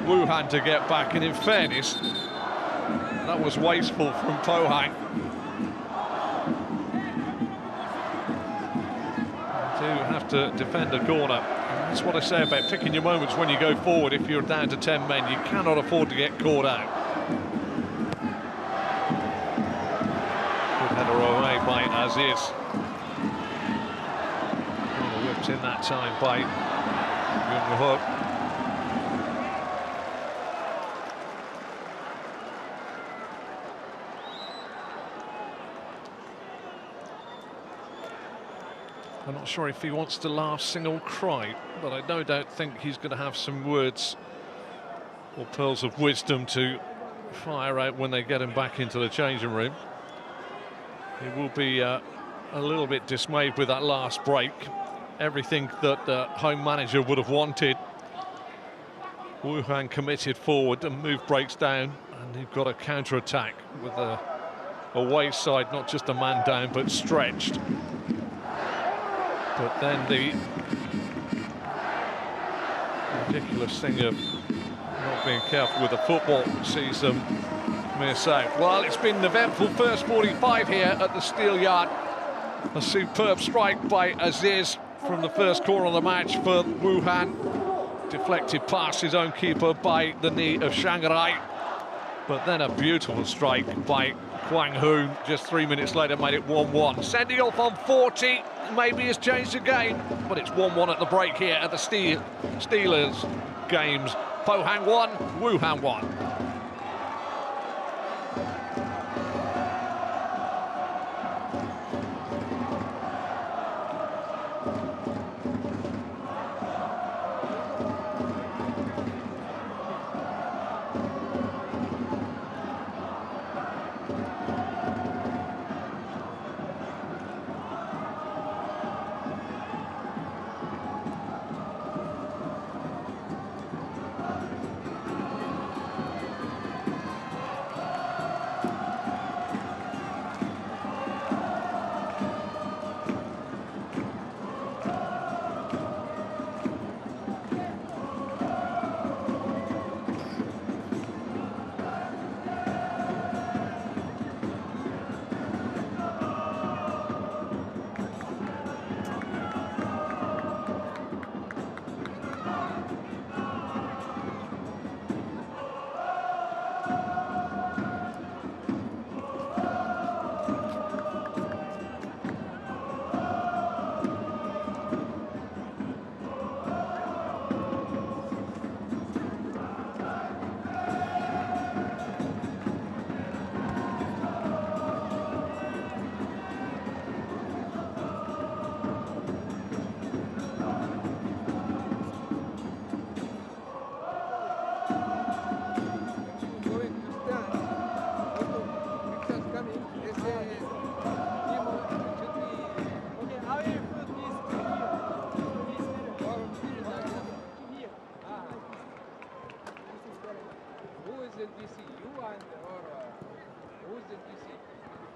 Wuhan to get back. And in fairness, that was wasteful from Pohang. You do have to defend a corner. And that's what I say about picking your moments when you go forward. If you're down to 10 men, you cannot afford to get caught out. Good header away by Aziz. Whipped in that time by Hook. I'm not sure if he wants to laugh, sing or cry, but I no doubt think he's going to have some words or pearls of wisdom to fire out when they get him back into the changing room. He will be a little bit dismayed with that last break. Everything that the home manager would have wanted. Wuhan committed forward, and move breaks down, and they've got a counter-attack with a away side, not just a man down, but stretched. But then the ridiculous thing of not being careful with the football sees them miss out. Well, it's been an eventful first 45 here at the Steelyard. A superb strike by Aziz from the first corner of the match for Wuhan. Deflected past his own keeper by the knee of Shanghai. But then a beautiful strike by Kwang Hoon just 3 minutes later made it 1-1. Sending off on 40, maybe has changed the game, but it's 1-1 at the break here at the Steelers games. Pohang 1, Wuhan 1.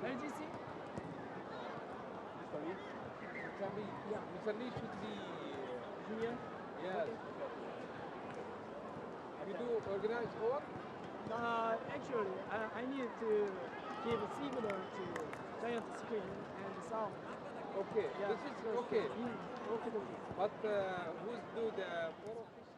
LGC? Recently should be Junior? yes. We do organize work. Actually, I need to give a signal to giant screen and sound. Okay, Yeah, this is okay. Okay. But who's do the more official?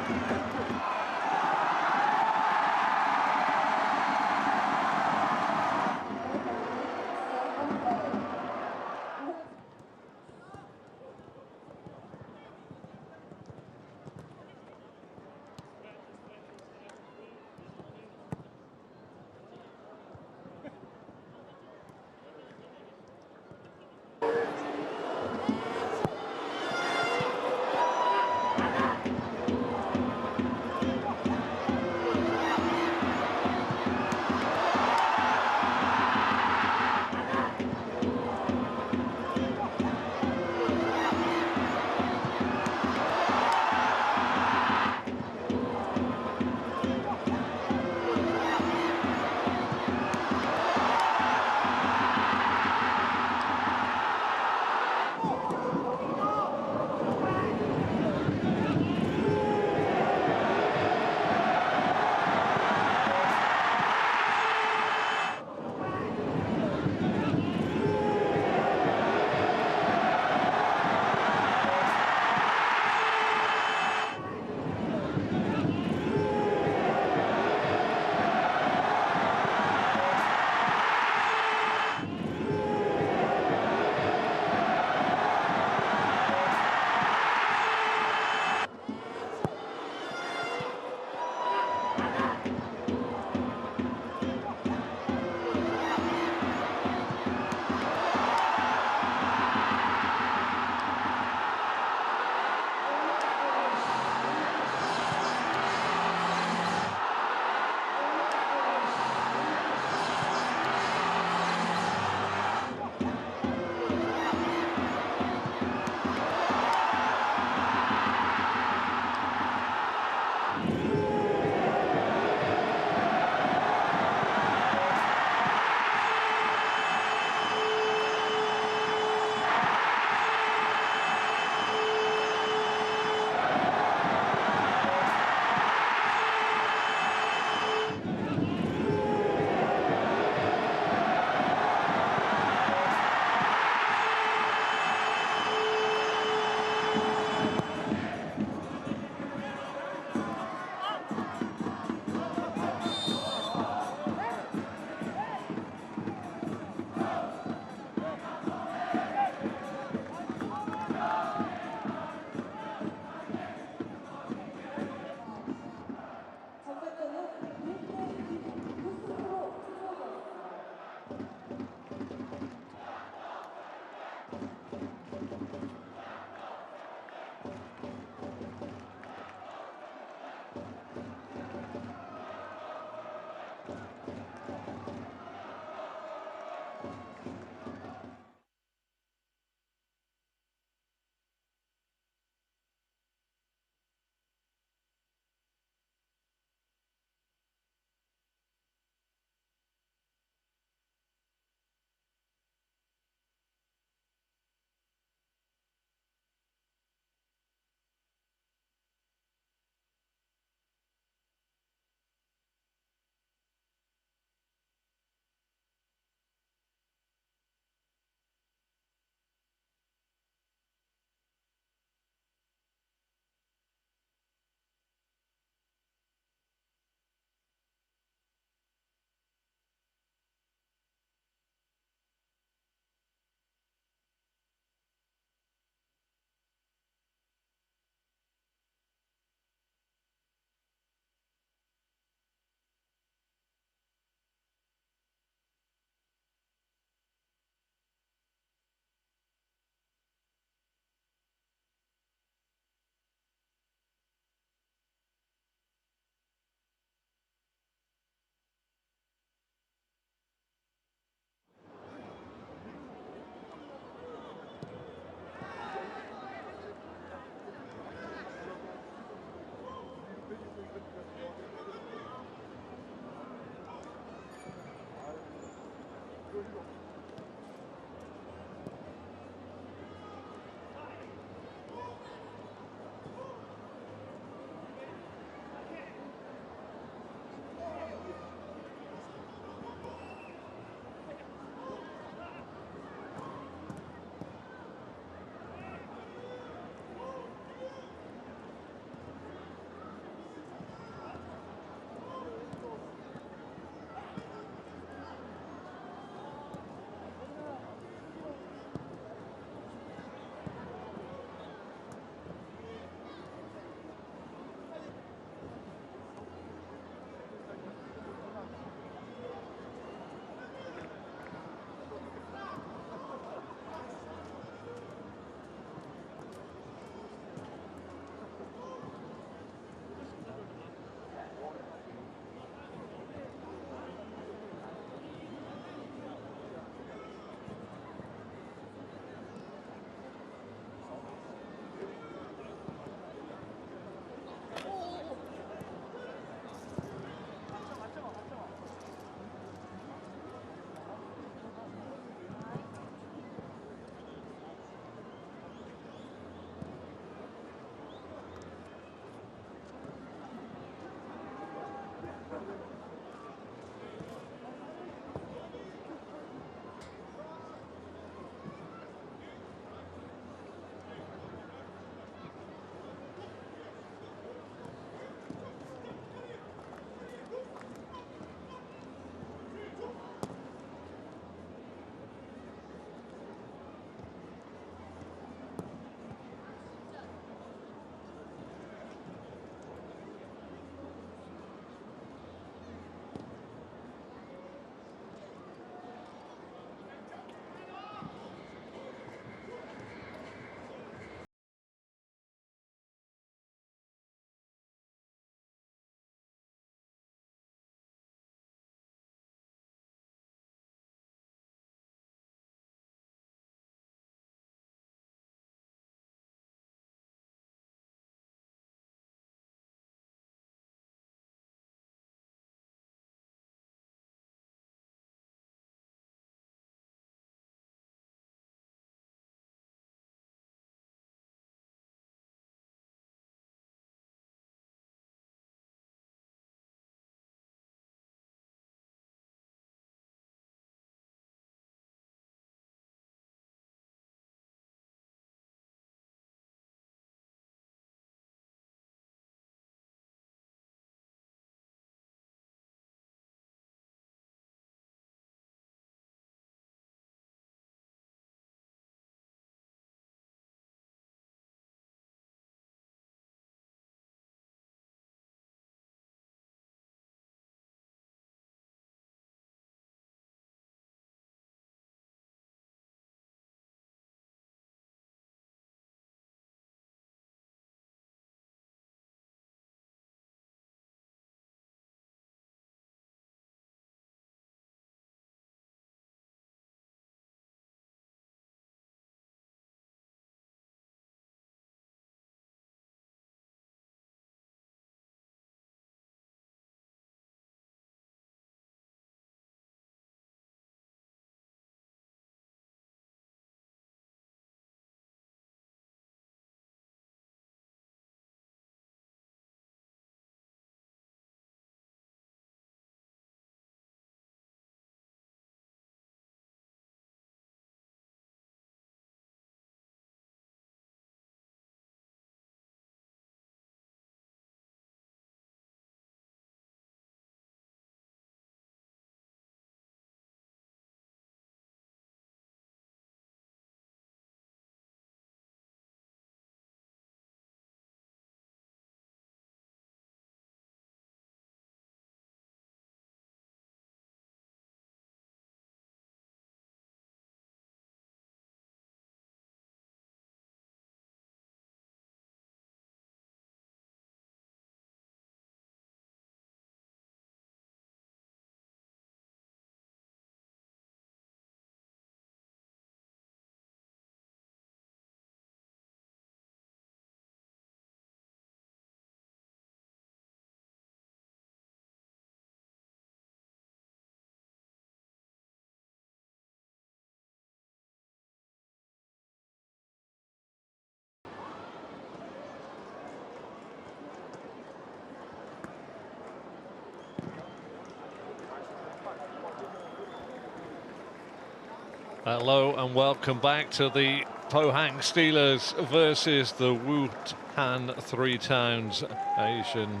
Hello and welcome back to the Pohang Steelers versus the Wuhan Three Towns Asian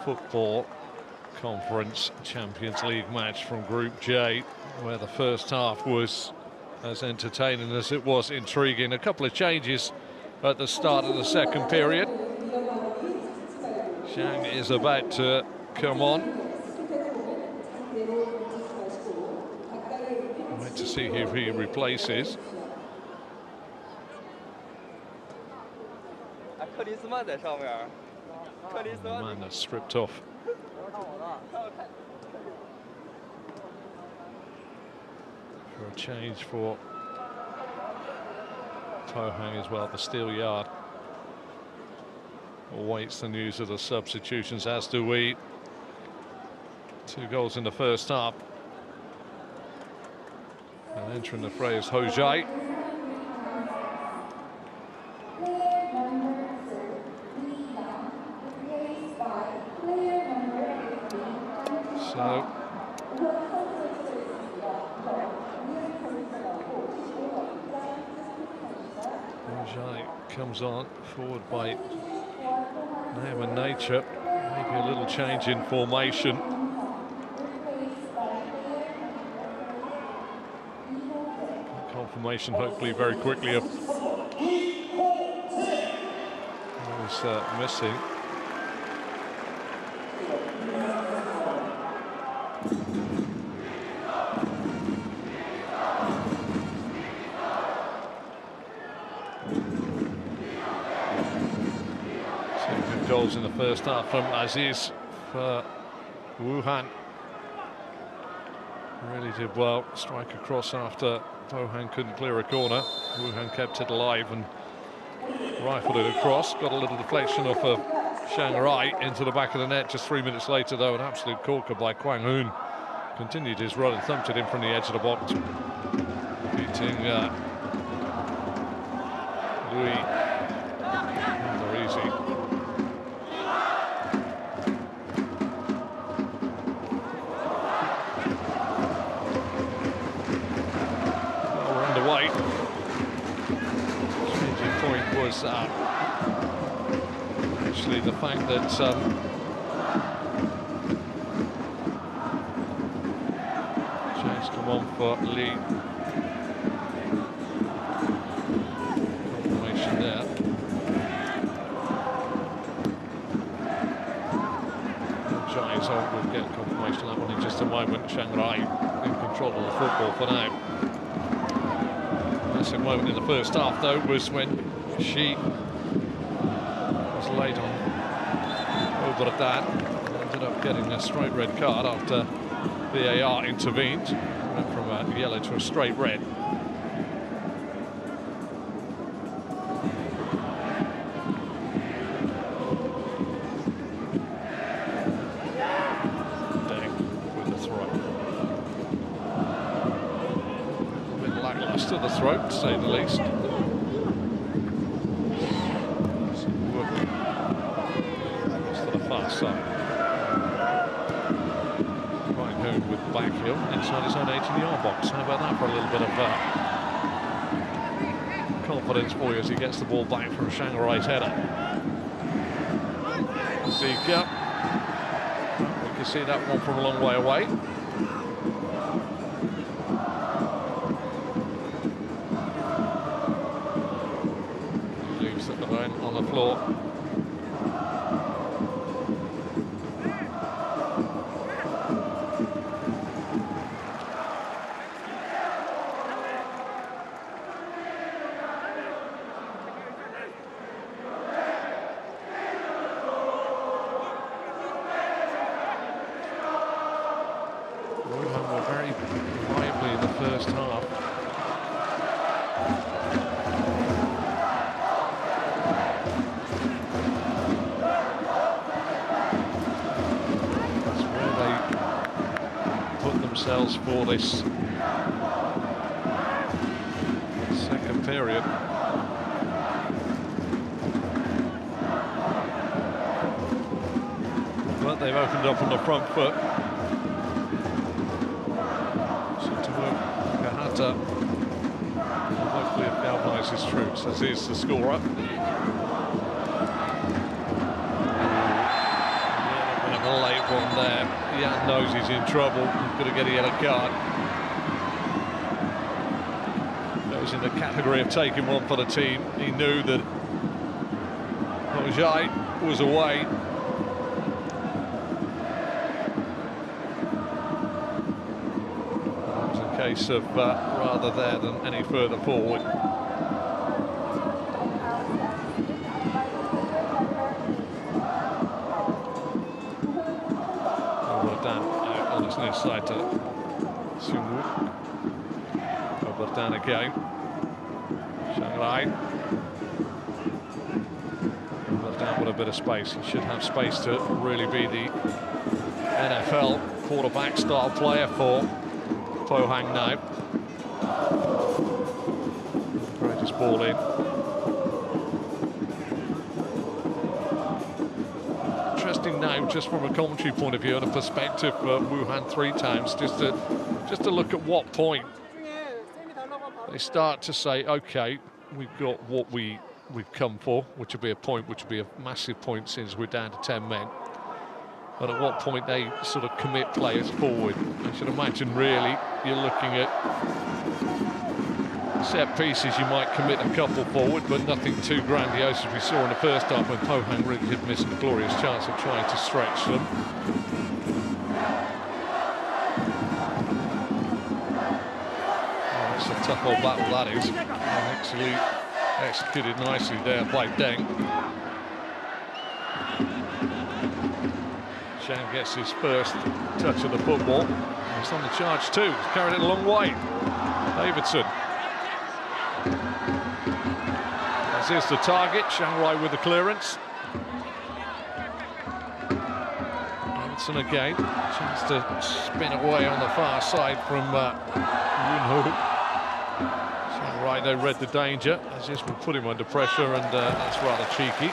Football Conference Champions League match from Group J, where the first half was as entertaining as it was intriguing. A couple of changes at the start of the second period. Zhang is about to come on. Wait to see who he replaces. Man, that's stripped off. For a change for Pohang as well, the Steelyard awaits the news of the substitutions, as do we. 2 goals in the first half. And entering the fray is Hojai. So Hojai comes on, forward by name and nature. Maybe a little change in formation. Confirmation hopefully very quickly of was missing. Two good goals in the first half from Aziz for Wuhan. Really did well, strike across after Pohang couldn't clear a corner. Wuhan kept it alive and rifled it across. Got a little deflection off of Shanghai into the back of the net. Just 3 minutes later, though, an absolute corker by Kwang Hoon. Continued his run and thumped it in from the edge of the box. Beating Louis rather easy. Away. Changing point was actually the fact that change come on for Lee. Confirmation there. Jai's on, we'll get confirmation of that one in just a moment. Shanghai in control of the football for now. Massive moment in the first half, though, was when she was laid on over at that and ended up getting a straight red card after VAR intervened. Went from a yellow to a straight red. To the throat, to say the least. It's to the far side. Right home with back heel inside his own 18-yard box. How about that for a little bit of confidence for you as he gets the ball back from Shanghai's header. Zika. You can see that one from a long way away. On the floor. Wuhan were very lively in the first half. Themselves for this second period. But they've opened up on the front foot. So to work hopefully it galvanised his troops, as is the scorer. A bit of a late one there. Jan knows he's in trouble. He's going to get a yellow card. That was in the category of taking one for the team. He knew that Jai was away. It was a case of rather there than any further forward. Down on his near side to Sungwook. Over down again. Shanghai. Down with a bit of space. He should have space to really be the NFL quarterback style player for Pohang now. Greatest ball in. Interesting now, just from a commentary point of view and a perspective for Wuhan Three Towns, just to look at what point they start to say, okay, we've got what we've come for, which will be a point, which will be a massive point since we're down to 10 men. But at what point they sort of commit players forward. I should imagine really you're looking at set pieces, you might commit a couple forward, but nothing too grandiose as we saw in the first half when Pohang really did miss a glorious chance of trying to stretch them. Oh, that's a tough old battle that is. And actually executed nicely there by Deng. Shang gets his first touch of the football. He's on the charge too. He's carried it a long way. Davidson. As is the target. Shanghai with the clearance. Davidson again. Chance to spin away on the far side from Yunho. Right, they read the danger. As this would put him under pressure, and that's rather cheeky.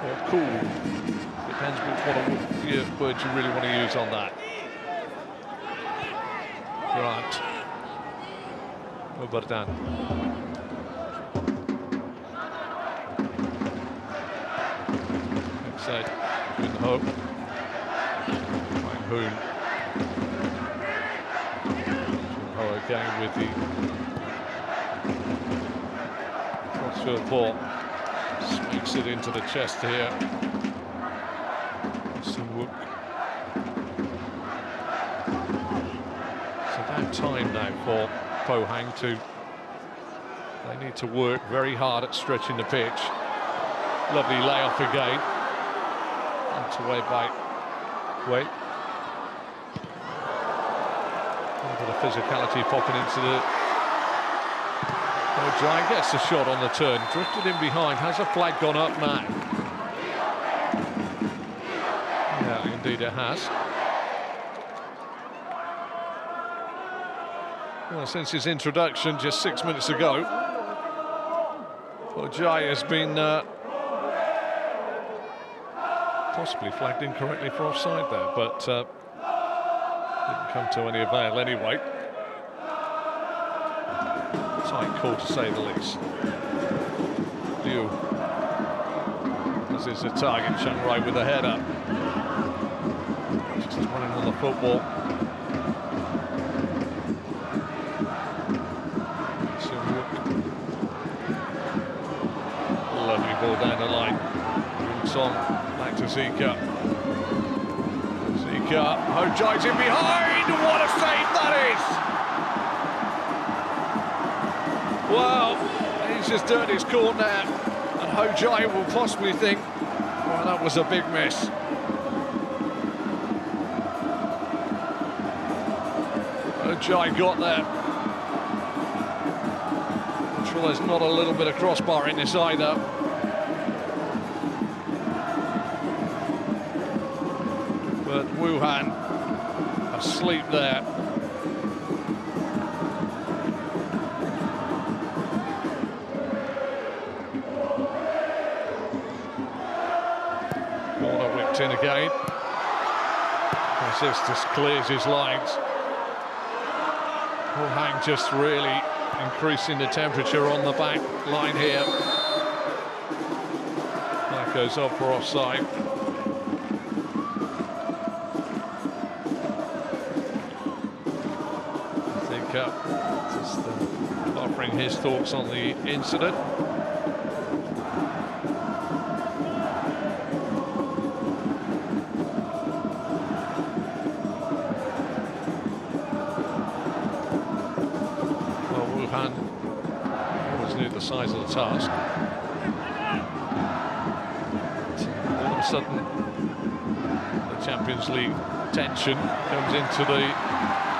Or cool. Depends which word you really want to use on that. Grant. Oberdan. Inside. Yunho. Wang Hoon. Again with the crossfield ball, smacks it into the chest here. Sungwook. It's about time now for Pohang to. They need to work very hard at stretching the pitch. Lovely layoff again. Knocked away by Wait. A bit of physicality popping into the... O'Dry gets the shot on the turn, drifted in behind. Has a flag gone up now? Yeah, indeed it has. Well, since his introduction just 6 minutes ago, O'Dry has been possibly flagged incorrectly for offside there, but didn't come to any avail anyway. Tight call to say the least. Liu. This is the target, Shanghai with the header. Just running on the football. Lovely ball down the line. Song back to Zika. Zika, Hojai's in behind. What a save that is! Well, he's just turned his corner, and Hojai will possibly think, well, that was a big miss. Hojai got there. I'm sure there's not a little bit of crossbar in this either. But Wuhan asleep there. Corner whipped in again. As this just clears his lines. Pohang just really increasing the temperature on the back line here. That goes off for offside. I think just offering his thoughts on the incident. Wuhan always knew the size of the task. All of a sudden, the Champions League tension comes into the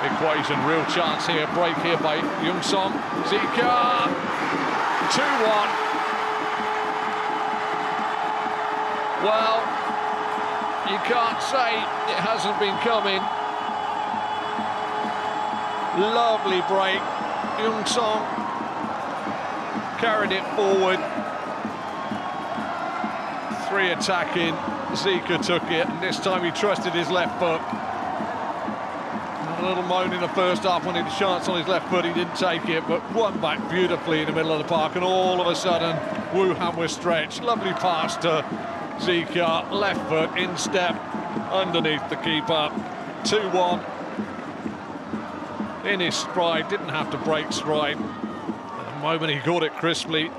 equation. Real chance here, break here by Young Song. Zika, 2-1. Well, you can't say it hasn't been coming. Lovely break. Young Song carried it forward. 3 attacking. Zika took it, and this time he trusted his left foot. Had a little moan in the first half when he had a chance on his left foot. He didn't take it, but won back beautifully in the middle of the park, and all of a sudden Wuhan was stretched. Lovely pass to Zika, left foot, in step, underneath the keeper. 2-1. In his stride, didn't have to break stride. At the moment he caught it crisply.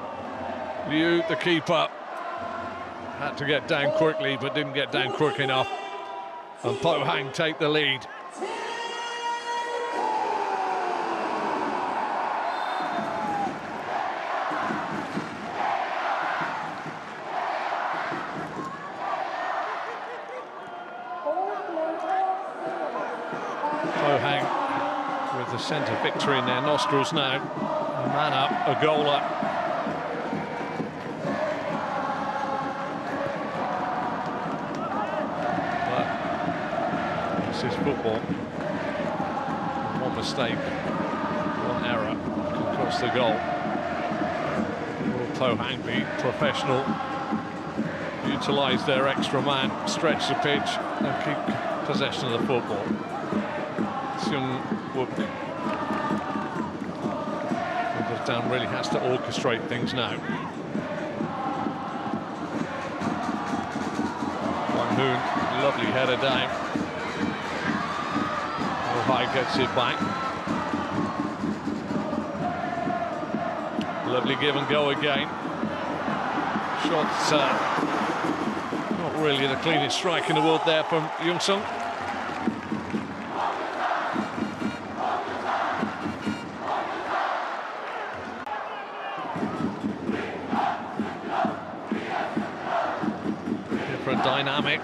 Liu, the keeper, had to get down quickly, but didn't get down quick enough. And Pohang take the lead. Pohang with the scent of victory in their nostrils now. A man up, a goal up. But this is football. One mistake, one error can cost the goal. Will Pohang be professional, utilise their extra man, stretch the pitch and keep possession of the football? Young Down really has to orchestrate things now. Wang Hoon, lovely header down. High gets it back. Lovely give and go again. Shot, not really the cleanest strike in the world there from Young Sung. Dynamic.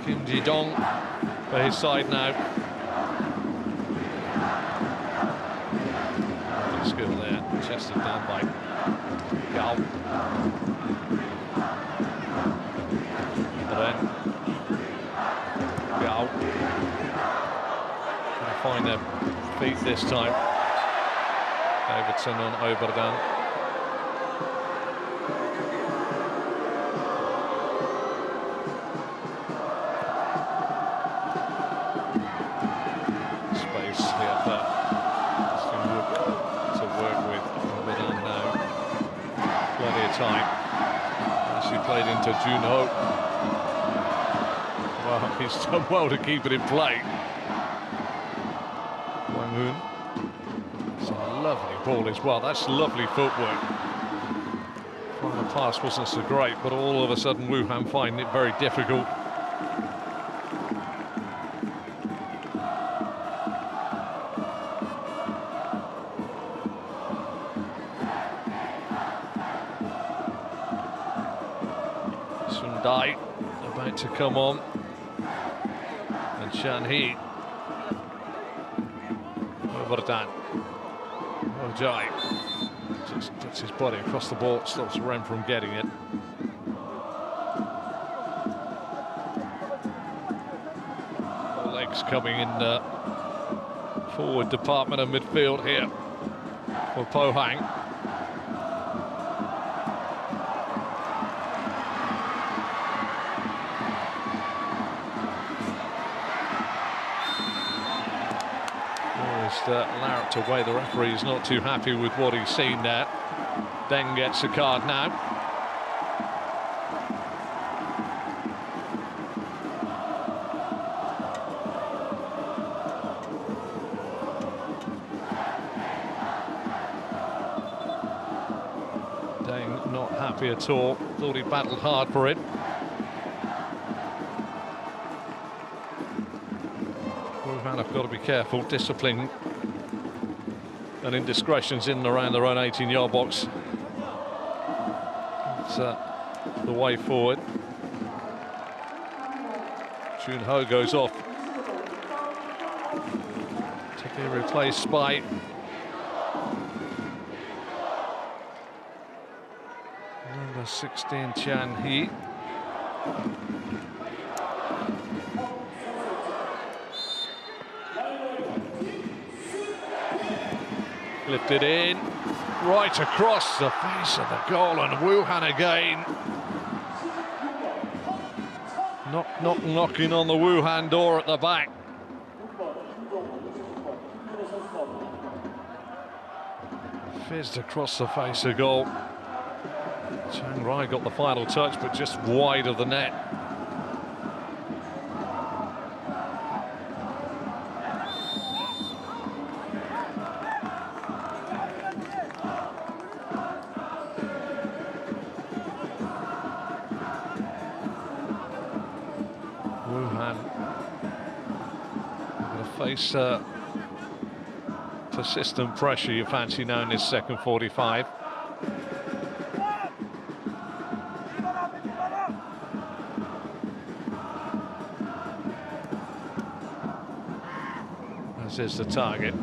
Kim Ji-dong for his side now. Good skill there, chested down by Gao. But then Gao going to find their feet this time. Davidson on Oberdan. Time. She played into Junho. Well, he's done well to keep it in play. Wang Hoon. It's a lovely ball as well. That's lovely footwork. Final pass wasn't so great, but all of a sudden Wuhan find it very difficult. Dai about to come on, and Chan Hee, Oberdan, Ojai just puts his body across the ball, stops Ren from getting it. All legs coming in the forward department of midfield here for Pohang. Larrett away. The referee is not too happy with what he's seen there. Deng gets a card now. Deng not happy at all. Thought he battled hard for it. Wuhan have got to be careful. Discipline and indiscretions in and around their own 18-yard box. It's the way forward. Chun Ho goes off to be replaced by number 16 Chan Hee. Lifted in, right across the face of the goal, and Wuhan again. Knocking on the Wuhan door at the back. Fizzed across the face of goal. Chiang Rai got the final touch, but just wide of the net. Wuhan going to face persistent pressure, you fancy now, in this second 45. As is the target.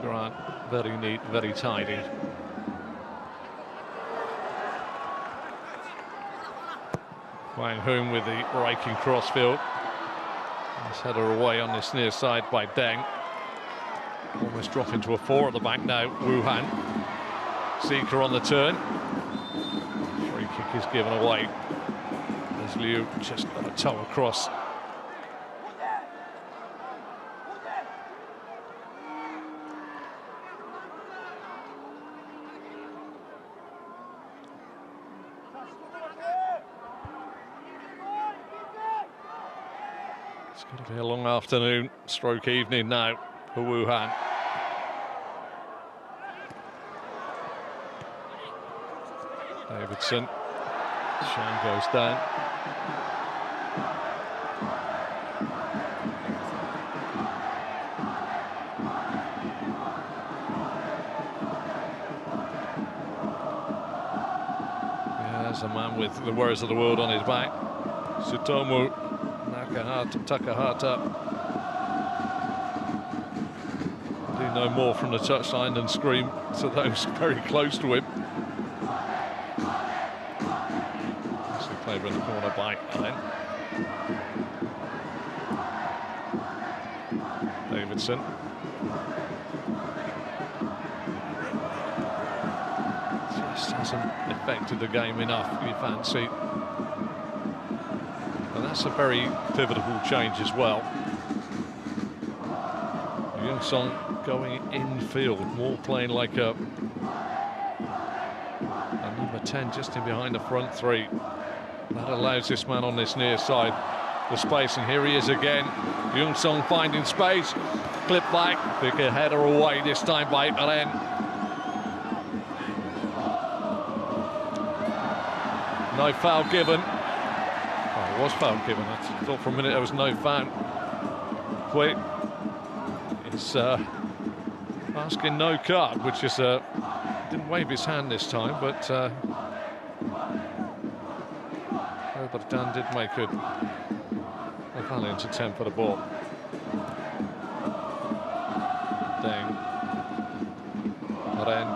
Grant, very neat, very tidy. Wang Hoon with the raking crossfield. Let's header away on this near side by Deng. Almost dropping to a 4 at the back now. Wuhan. Seeker on the turn. Free kick is given away as Liu just got a toe across. It's going to be a long afternoon, stroke evening now for Wuhan. Davidson. Shang goes down. Yeah, there's a man with the worries of the world on his back. Sutomu Takahata. Do no more from the touchline than scream to those very close to him. Nicely played in the corner by Allen. Davidson. Just hasn't affected the game enough, you fancy. And that's a very pivotal change as well. Young Song going infield, more playing like a number 10 just in behind the front three. That allows this man on this near side the space, and here he is again. Young Song finding space, clip back, pick a header away, this time by Ren. No foul given. Oh, it was foul given. I thought for a minute there was no foul. Quick is asking no card, which is didn't wave his hand this time, but Dan did make a valiant attempt for the ball. Deng. Ren.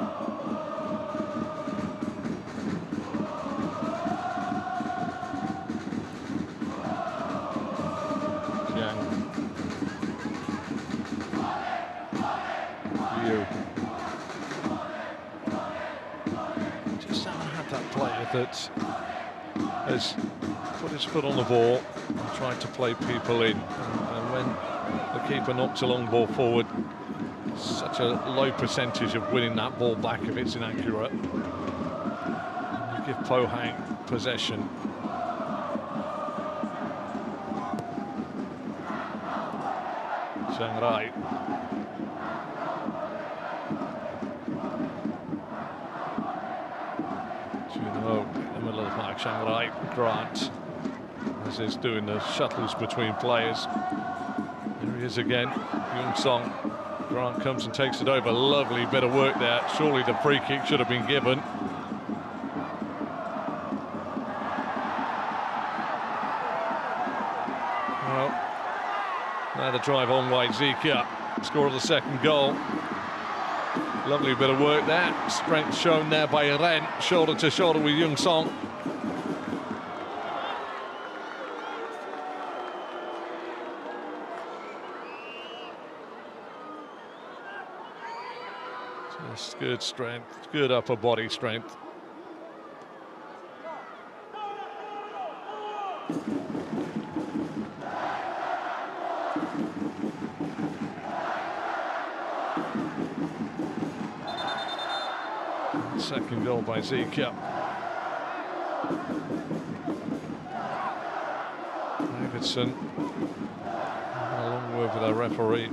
Just haven't had that player that has put his foot on the ball and tried to play people in. And when the keeper knocks a long ball forward, such a low percentage of winning that ball back if it's inaccurate. You give Pohang possession. Chiang Rai. Juno in the middle of the park. Chiang Rai. Grant, as is doing the shuttles between players. There he is again. Young Song. Grant comes and takes it over. Lovely bit of work there. Surely the free kick should have been given. Well, now the drive on wide. Zika, score of the second goal. Lovely bit of work there. Strength shown there by Ren, shoulder to shoulder with Young Song. Just good strength, good upper body strength. Second goal by Zika. Davidson, a long word with our referee.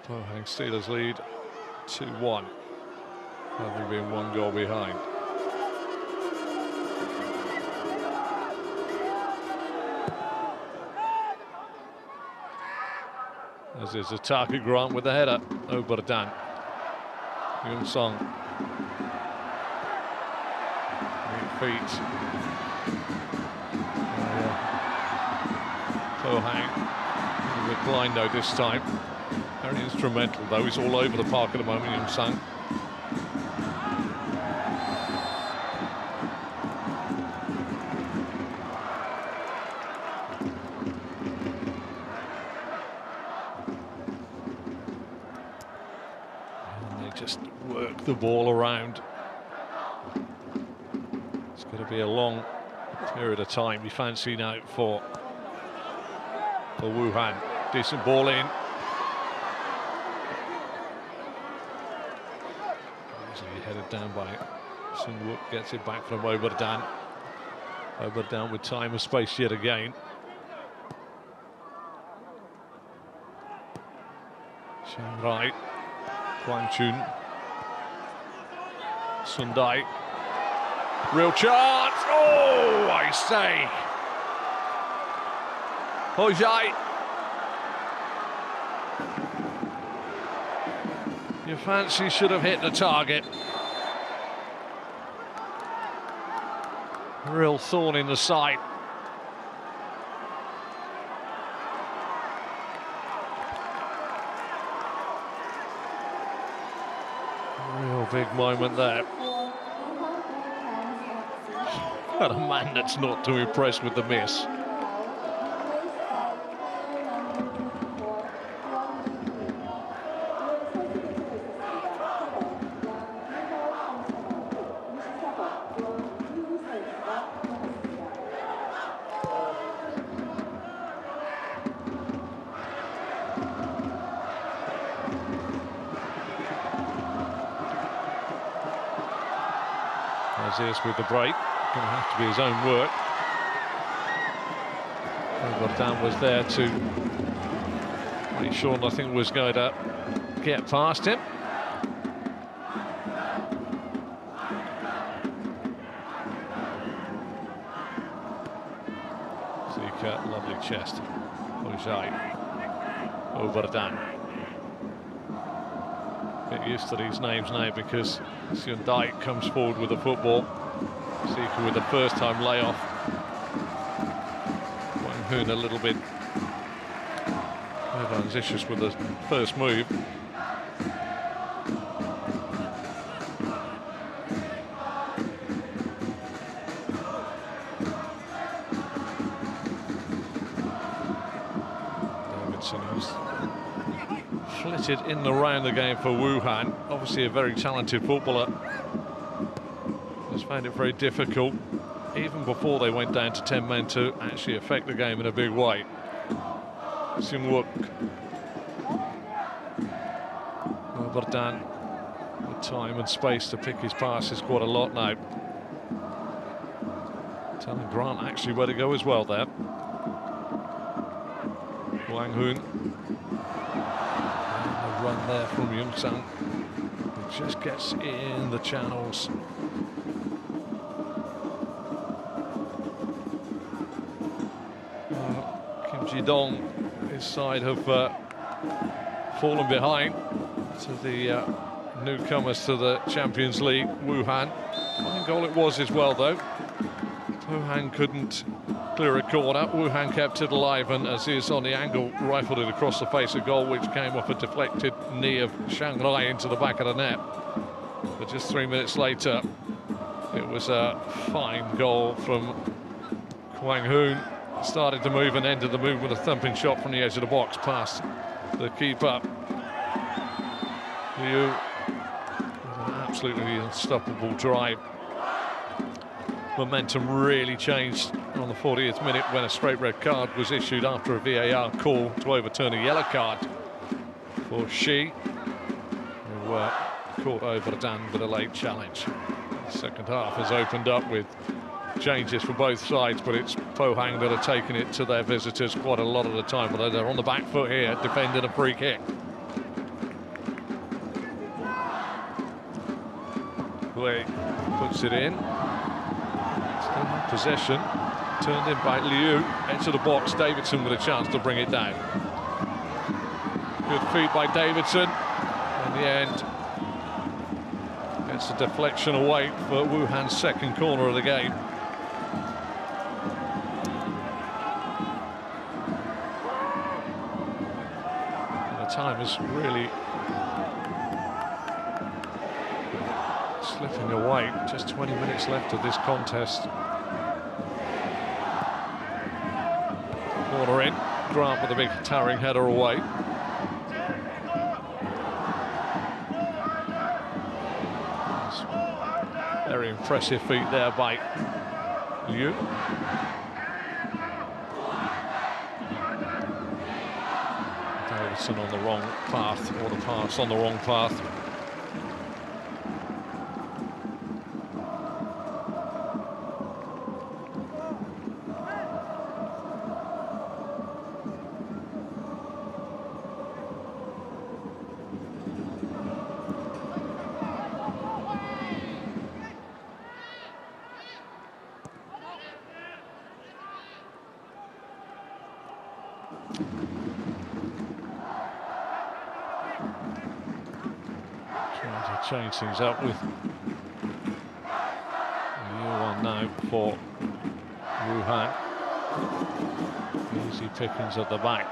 Pohang Steelers lead 2-1, having been one goal behind. As is the target. Grant with the header. Oberdan. Young Song. Weak feet. Pohang. A bit blind though this time. Very instrumental though. He's all over the park at the moment, Young Song. Just work the ball around. It's going to be a long period of time, you fancy now, for Wuhan. Decent ball in. Easily headed down by Sun Wook, gets it back from Oberdan. Oberdan with time and space yet again. Chiang Rai. Kwang Chun, Sundai, real chance, oh I say, Hojai, your fancy should have hit the target, real thorn in the side. Real big moment there. But a man that's not too impressed with the miss. As is with the break, going to have to be his own work. Oberdan was there to make sure nothing was going to get past him. Zika, lovely chest. Hojai, Oberdan. Get used to these names now because Sundai comes forward with the football. Zika with the first time layoff. Wang Hoon a little bit ambitious with the first move. Davidson was started in and around the game for Wuhan. Obviously a very talented footballer. Has found it very difficult, even before they went down to 10 men, to actually affect the game in a big way. Simwook. Oberdan with time and space to pick his passes quite a lot now. Telling Grant actually where to go as well there. Wang Hoon. And the run there from Youngsang. It just gets in the channels. Kim Ji-dong, his side have fallen behind to the newcomers to the Champions League, Wuhan. Fine goal it was as well, though. Pohang couldn't clear a corner. Wuhan kept it alive, and Aziz on the angle rifled it across the face of goal, which came off a deflected knee of Shanghai into the back of the net. But just 3 minutes later, it was a fine goal from Wang Hoon. Started to move and ended the move with a thumping shot from the edge of the box past the keeper. Liu with an absolutely unstoppable drive. Momentum really changed on the 40th minute when a straight red card was issued after a VAR call to overturn a yellow card for Shi, who caught Oberdan with a late challenge. The second half has opened up with changes for both sides, but it's Pohang that are taking it to their visitors quite a lot of the time, although they're on the back foot here, defending a free kick. Wei puts it in. Still have possession. Turned in by Liu. Edge of the box. Davidson with a chance to bring it down. Good feed by Davidson. In the end, gets a deflection away for Wuhan's second corner of the game. And the time is really slipping away. Just 20 minutes left of this contest. Corner in. Grant with a big towering header away. Very impressive feat there by Liu. Davidson on the wrong path, or the pass on the wrong path. Trying to change things up with a new one now for Wuhan. Easy pickings at the back.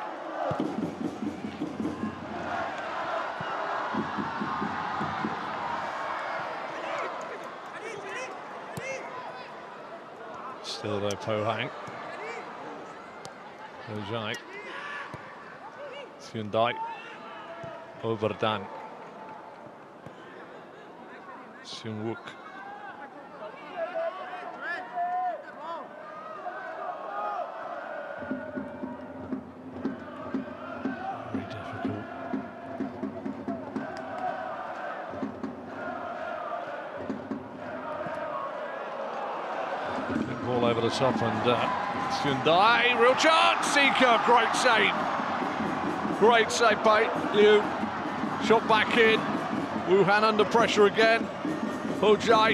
Still there, Pohang. Ojai. Hyundai. Oberdan. Simwook. Very difficult. Big ball over the top, and Hyundai, real chance. Seeker, great save. Great save by Liu. Shot back in. Wuhan under pressure again. Ojai.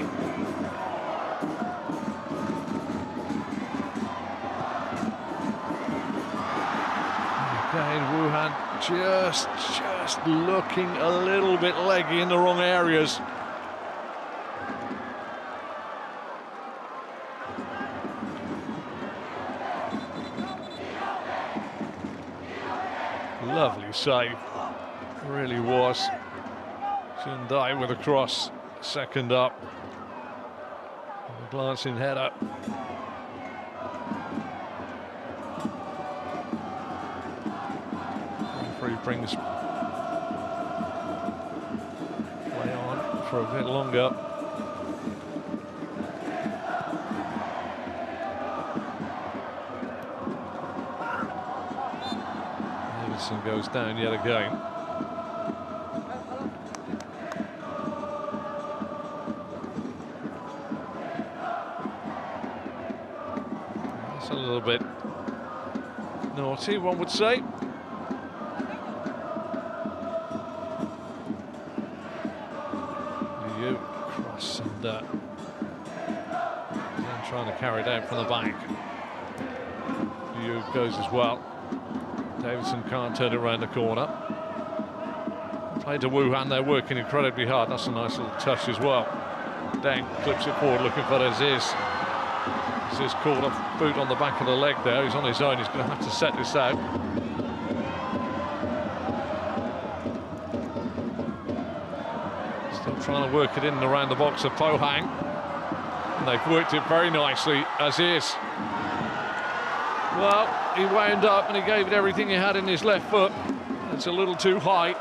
Again, Wuhan just looking a little bit leggy in the wrong areas. Lovely save, really was. Hyundai with a cross, second up. And a glancing header. Referee brings for a bit longer. Davidson goes down yet again. That's a little bit naughty, one would say. Cross and then trying to carry it out from the back. Liu goes as well. Davidson can't turn it around the corner. Play to Wuhan, they're working incredibly hard. That's a nice little touch as well. Deng clips it forward looking for Aziz. Aziz caught a boot on the back of the leg there. He's on his own, he's going to have to set this out. Trying to work it in and around the box of Pohang. And they've worked it very nicely, Aziz. Well, he wound up and he gave it everything he had in his left foot. It's a little too high.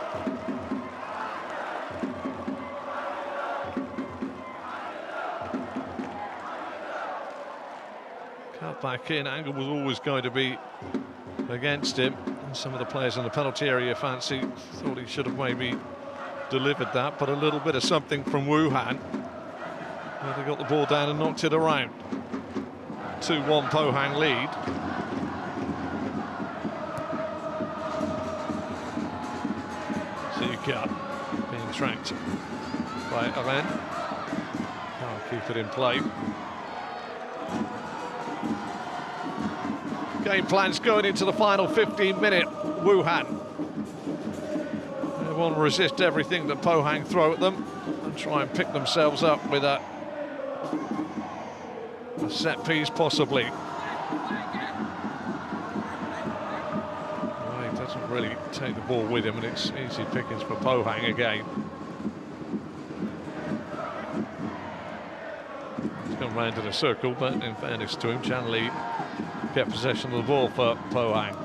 Cut back in, angle was always going to be against him. And some of the players in the penalty area fancy thought he should have maybe delivered that, but a little bit of something from Wuhan. Well, they got the ball down and knocked it around. 2-1 Pohang lead. Cup being tracked by Alain. Can't keep it in play. Game plans going into the final 15-minute. Wuhan. They want to resist everything that Pohang throw at them and try and pick themselves up with a set piece possibly. Well, he doesn't really take the ball with him and it's easy pickings for Pohang again. He's gone round in a circle, but in fairness to him, Chan Lee kept possession of the ball for Pohang.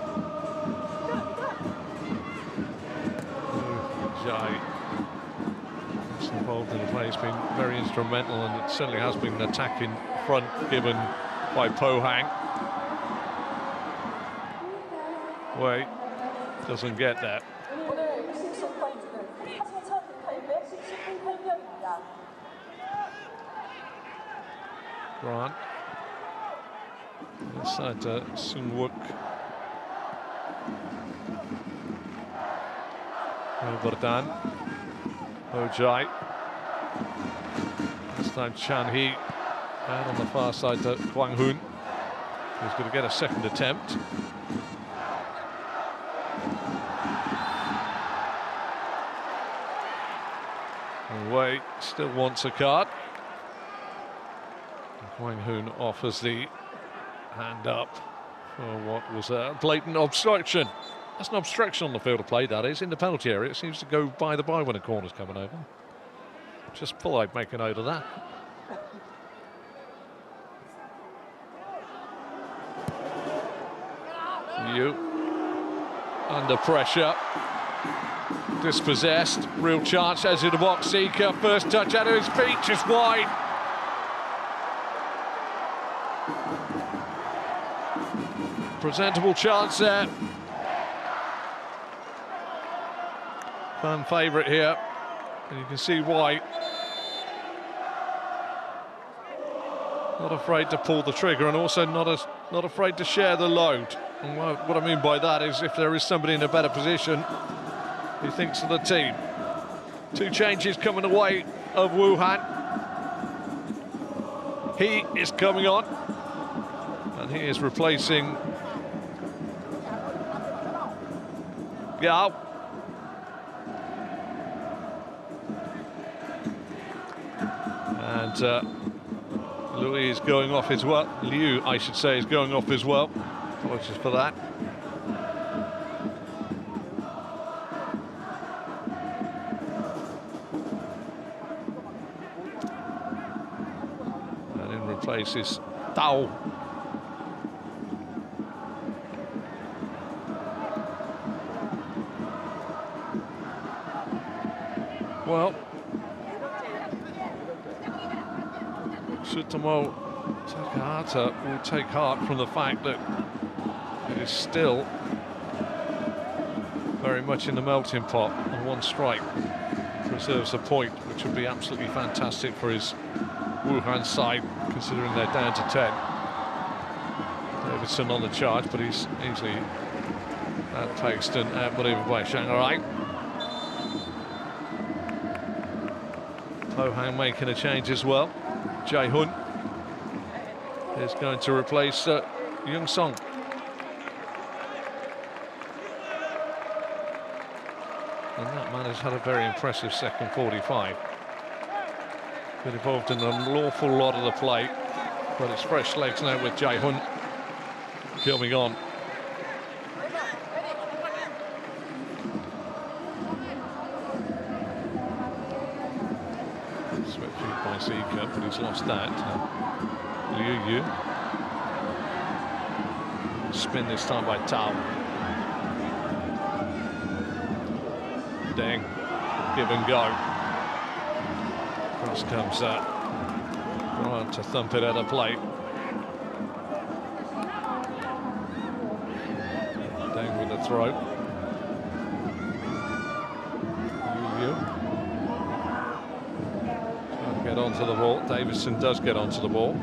Jai is involved in the play. He's been very instrumental, and it certainly has been an attacking front given by Pohang. Wait, doesn't get that. Grant. Inside to Sung Wook. Berdan. Ojai. This time Chan Hee. And on the far side to Kwang Hoon. He's going to get a second attempt. Away, still wants a card. Kwang Hoon offers the hand up for what was a blatant obstruction. That's an obstruction on the field of play, that is. In the penalty area, it seems to go by the by when a corner's coming over. Just thought I'd make a note of that. Yu under pressure, dispossessed, real chance, as in the box, Seeker, first touch out of his feet, just wide. Presentable chance there. Fan favourite here, and you can see why. Not afraid to pull the trigger, and also not afraid to share the load. And what I mean by that is, if there is somebody in a better position, he thinks of the team. Two changes coming away of Wuhan. He is coming on, and he is replacing Gao. And Louis is going off as well. Liu, I should say, is going off as well. Apologies for that. And in replace is Tao. Well, Sutomo Takahata will take heart from the fact that it is still very much in the melting pot, and one strike preserves a point, which would be absolutely fantastic for his Wuhan side, considering they're down to 10. Davidson on the charge, but he's easily outpaced and outmaneuvered by Shanghai. Pohang making a change as well. Jae-hun is going to replace Young Song. And that man has had a very impressive second 45. Been involved in an awful lot of the play, but it's fresh legs now with Jae-hun coming on. Swept through by Zika, but he's lost that. Liu Yu. Spin this time by Tao. Deng, give and go. Cross comes Grant to thump it at a plate. Deng with the throw. Yu. Trying to get onto the ball. Davison does get onto the ball.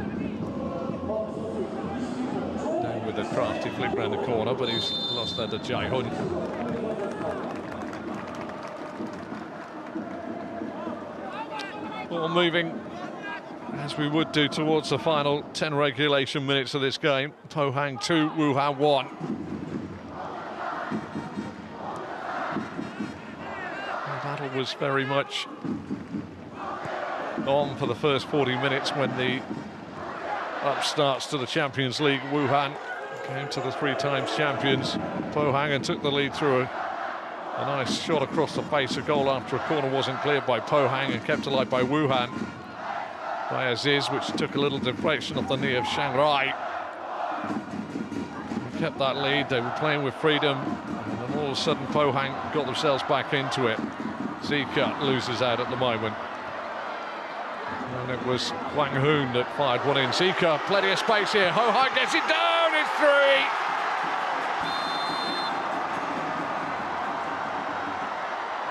Deng with a crafty flick round the corner, but he's lost that to Jae-hun. Ball moving as we would do towards the final 10 regulation minutes of this game. Pohang 2, Wuhan 1. The battle was very much on for the first 40 minutes when the upstarts to the Champions League, Wuhan, came to the 3 times champions Pohang and took the lead through a nice shot across the face. A goal after a corner wasn't cleared by Pohang and kept alive by Wuhan. By Aziz, which took a little deflection off the knee of Shanghai. They kept that lead, they were playing with freedom, and then all of a sudden Pohang got themselves back into it. Zika loses out at the moment. And it was Hwang Hoon that fired one in. Zika, plenty of space here. Ho Hai gets it down, it's 3!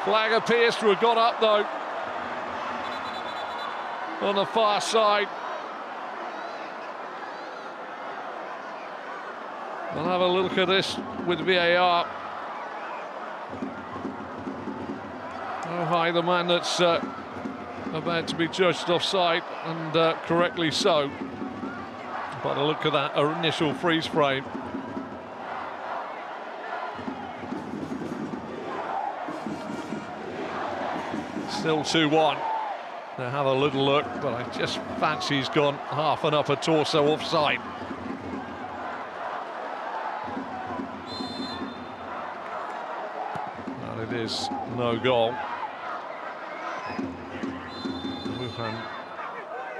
Flag appears to have gone up though on the far side. We'll have a look at this with VAR. Oh, hi, the man that's about to be judged offside, and correctly so. But a look at that initial freeze frame. Still 2-1. Now have a little look, but I just fancy he's gone half an upper torso offside. And it is no goal. Wuhan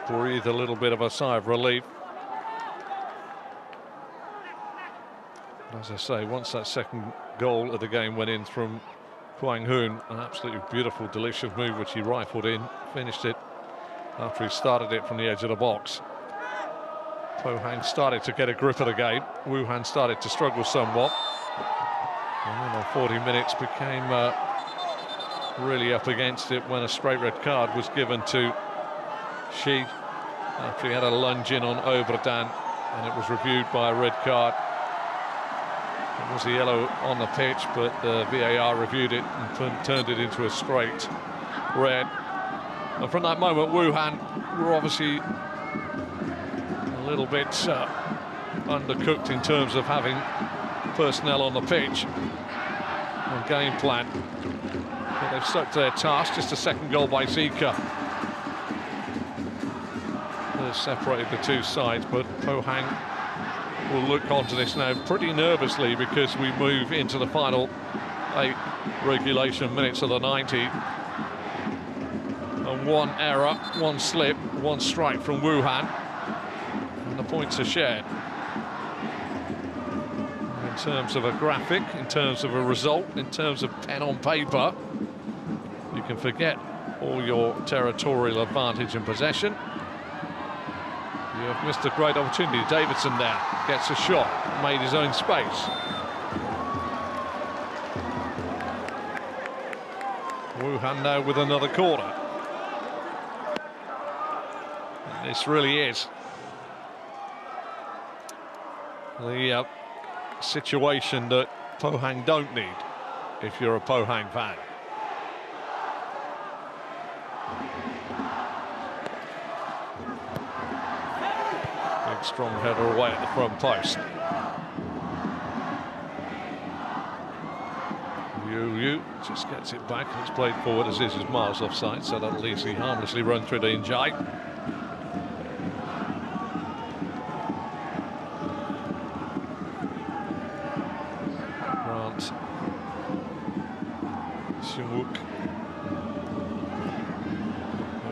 breathed a little bit of a sigh of relief. As I say, once that second goal of the game went in from Hwang Hoon, an absolutely beautiful, delicious move which he rifled in, finished it after he started it from the edge of the box. Pohang started to get a grip of the game. Wuhan started to struggle somewhat. And then on 40 minutes became really up against it when a straight red card was given to Shi after he had a lunge in on Oberdan, and it was reviewed by a red card. It was a yellow on the pitch, but the VAR reviewed it and turned it into a straight red. And from that moment, Wuhan were obviously a little bit undercooked in terms of having personnel on the pitch and game plan. But they've stuck to their task. Just a second goal by Zika. They've separated the two sides, but Pohang will look onto this now pretty nervously, because we move into the final 8 regulation minutes of the 90. And one error, one slip, one strike from Wuhan, and the points are shared. In terms of a graphic, in terms of a result, in terms of pen on paper, you can forget all your territorial advantage and possession. You have missed a great opportunity. Davidson there gets a shot, made his own space. Wuhan now with another corner. And this really is the situation that Pohang don't need if you're a Pohang fan. Big strong header away at the front post. Yu just gets it back and it's played forward as is miles offside, so that'll easily harmlessly run through the Njai. Grant Shimwook.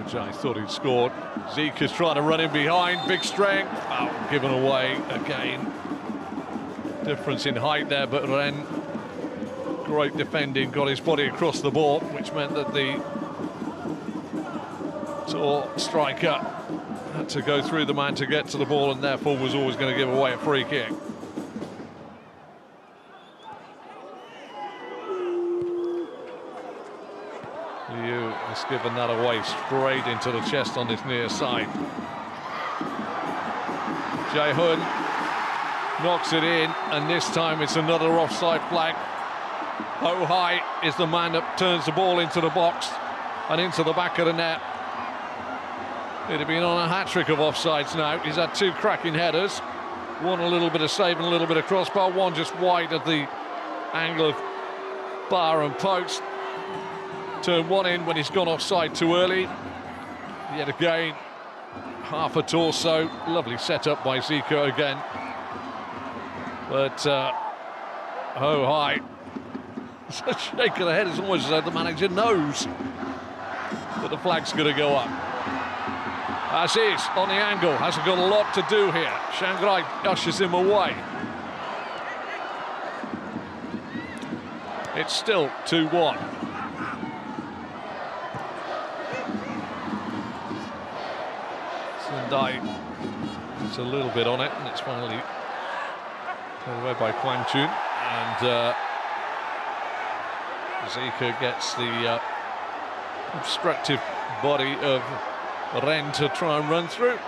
Njai thought he'd scored. Zika's trying to run in behind, big strength. Oh, given away again. Difference in height there, but Ren, great defending, got his body across the ball, which meant that the tall striker had to go through the man to get to the ball, and therefore was always going to give away a free kick. Liu has given that away straight into the chest on his near side. Jae-hun knocks it in, and this time it's another offside flag. Ho Hai is the man that turns the ball into the box and into the back of the net. He'd have been on a hat-trick of offsides now. He's had two cracking headers, one a little bit of save and a little bit of crossbar, one just wide of the angle of bar and post. Turned one in when he's gone offside too early. Yet again, half a torso. Lovely setup by Zika again. But Ho Hai, a shake of the head is almost as though the manager knows that the flag's going to go up. As is, on the angle, hasn't got a lot to do here. Shanghai ushers him away. It's still 2-1. Sendai gets a little bit on it, and it's finally put away by Kwang Chun. And Zika gets the obstructive body of Ren to try and run through.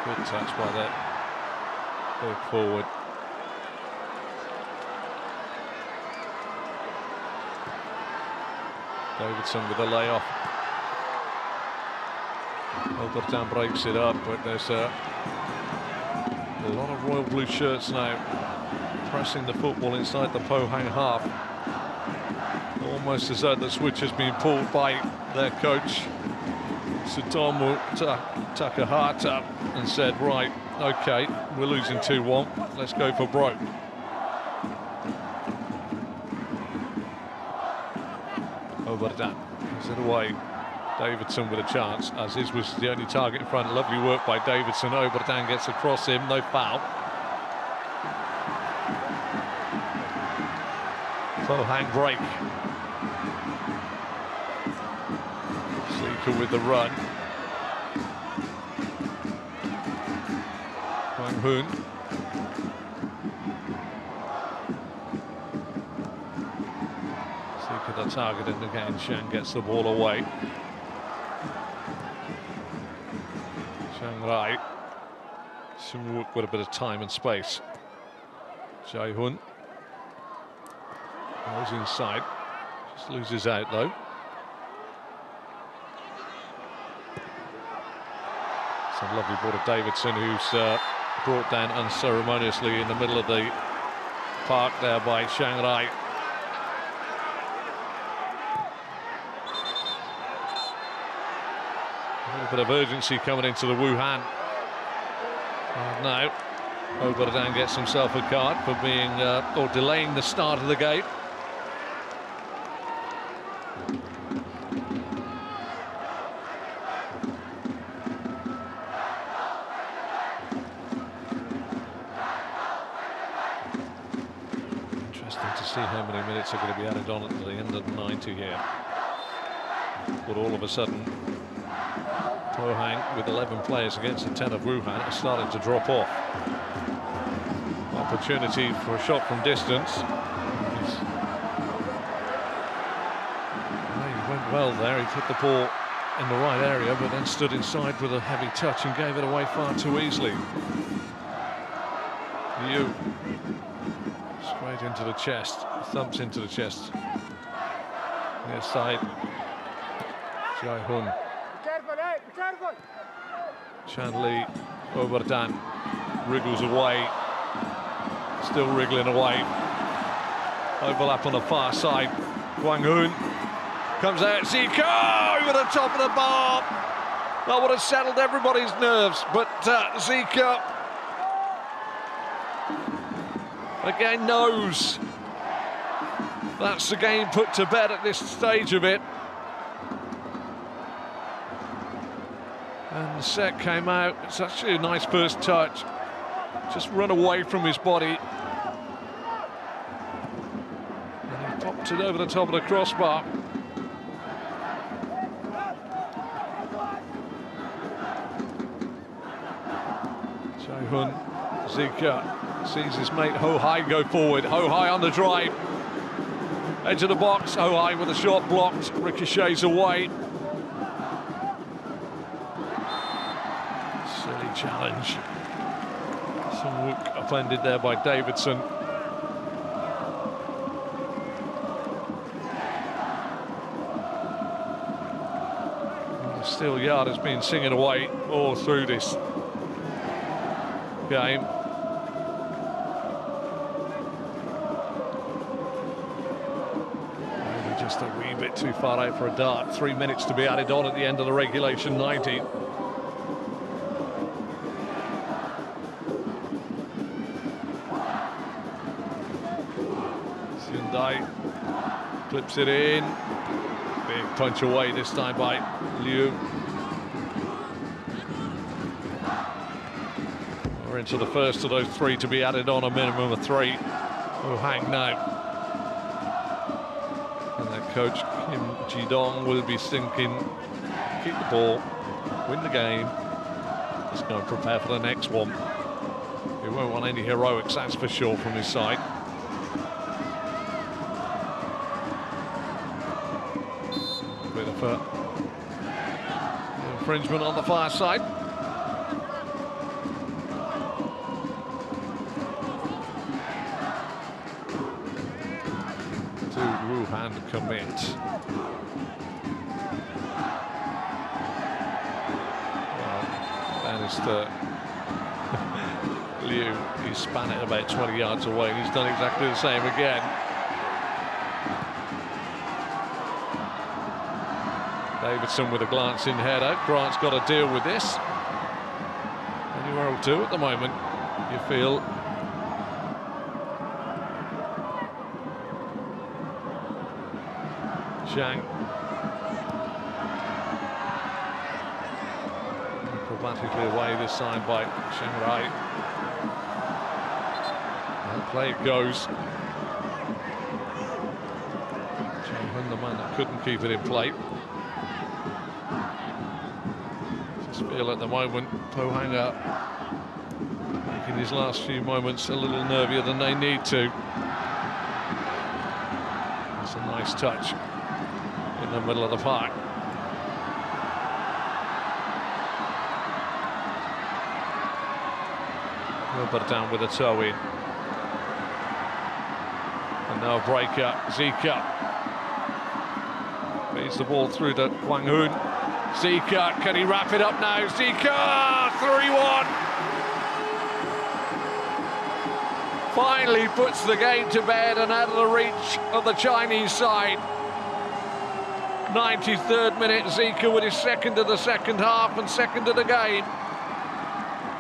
Good touch by that big forward. Davidson with a layoff. Obertan breaks it up, but there's a lot of royal blue shirts now pressing the football inside the Pohang half. Almost as though the switch has been pulled by their coach Sutomu Takahata and said, right, okay, we're losing 2-1, let's go for broke. Obertan gives it away. Davidson with a chance, as his was the only target in front. Lovely work by Davidson. Obertan gets across him, no foul. Pohang break. Zika with the run. Kwang Hoon. Zika the target, and again Shang gets the ball away. Shanghai. Shimwook with a bit of time and space. Jae-hun goes inside, just loses out though. Some lovely ball to Davidson, who's brought down unceremoniously in the middle of the park there by Shanghai. A little bit of urgency coming into the Wuhan. And now Oberdan gets himself a card for being or delaying the start of the game. Interesting to see how many minutes are going to be added on at the end of the 90 here. But all of a sudden, Pohang, with 11 players against the 10 of Wuhan, are starting to drop off. Opportunity for a shot from distance. He went well there. He put the ball in the right area, but then stood inside with a heavy touch and gave it away far too easily. Liu, straight into the chest, thumps into the chest. Near side, Jae-hun. Chan-Li, Oberdan, wriggles away, still wriggling away. Overlap on the far side. Kwang-hoon comes out, Zika over the top of the bar. That would have settled everybody's nerves, but Zika again knows that's the game put to bed at this stage of it. And the set came out. It's actually a nice first touch. Just run away from his body. And he popped it over the top of the crossbar. Jae-hun, Zika sees his mate Ho-Hai go forward. Ho-Hai on the drive. Edge of the box, Ho-Hai with a shot blocked. Ricochets away. Silly challenge. Some look upended there by Davidson. The Steelyard has been singing away all through this game. Maybe just a wee bit too far out for a dart. 3 minutes to be added on at the end of the regulation 90. Hyundai clips it in. Big punch away this time by Liu. We're into the first of those three to be added on, a minimum of three. Pohang now. And their coach Kim Ji-dong will be thinking, keep the ball, win the game, just go and prepare for the next one. He won't want any heroics, that's for sure, from his side. Bit of infringement on the far side. To Wuhan commit. Well, Bannister, Liu, he span it about 20 yards away, and he's done exactly the same again. Davidson with a glancing header. Grant's got to deal with this. Anywhere or two at the moment, you feel. Zhang. Acrobatically away this time by Shanghai. And play it goes. Jae-hun, the man that couldn't keep it in play. Feel at the moment Pohang are making his last few moments a little nervier than they need to. It's a nice touch in the middle of the park. Wilbur down with a toe in. And now a breaker, Zika. Feeds the ball through to Kwang-hoon. Zika, can he wrap it up now? Zika, 3-1. Finally puts the game to bed and out of the reach of the Chinese side. 93rd minute, Zika with his second of the second half and second of the game.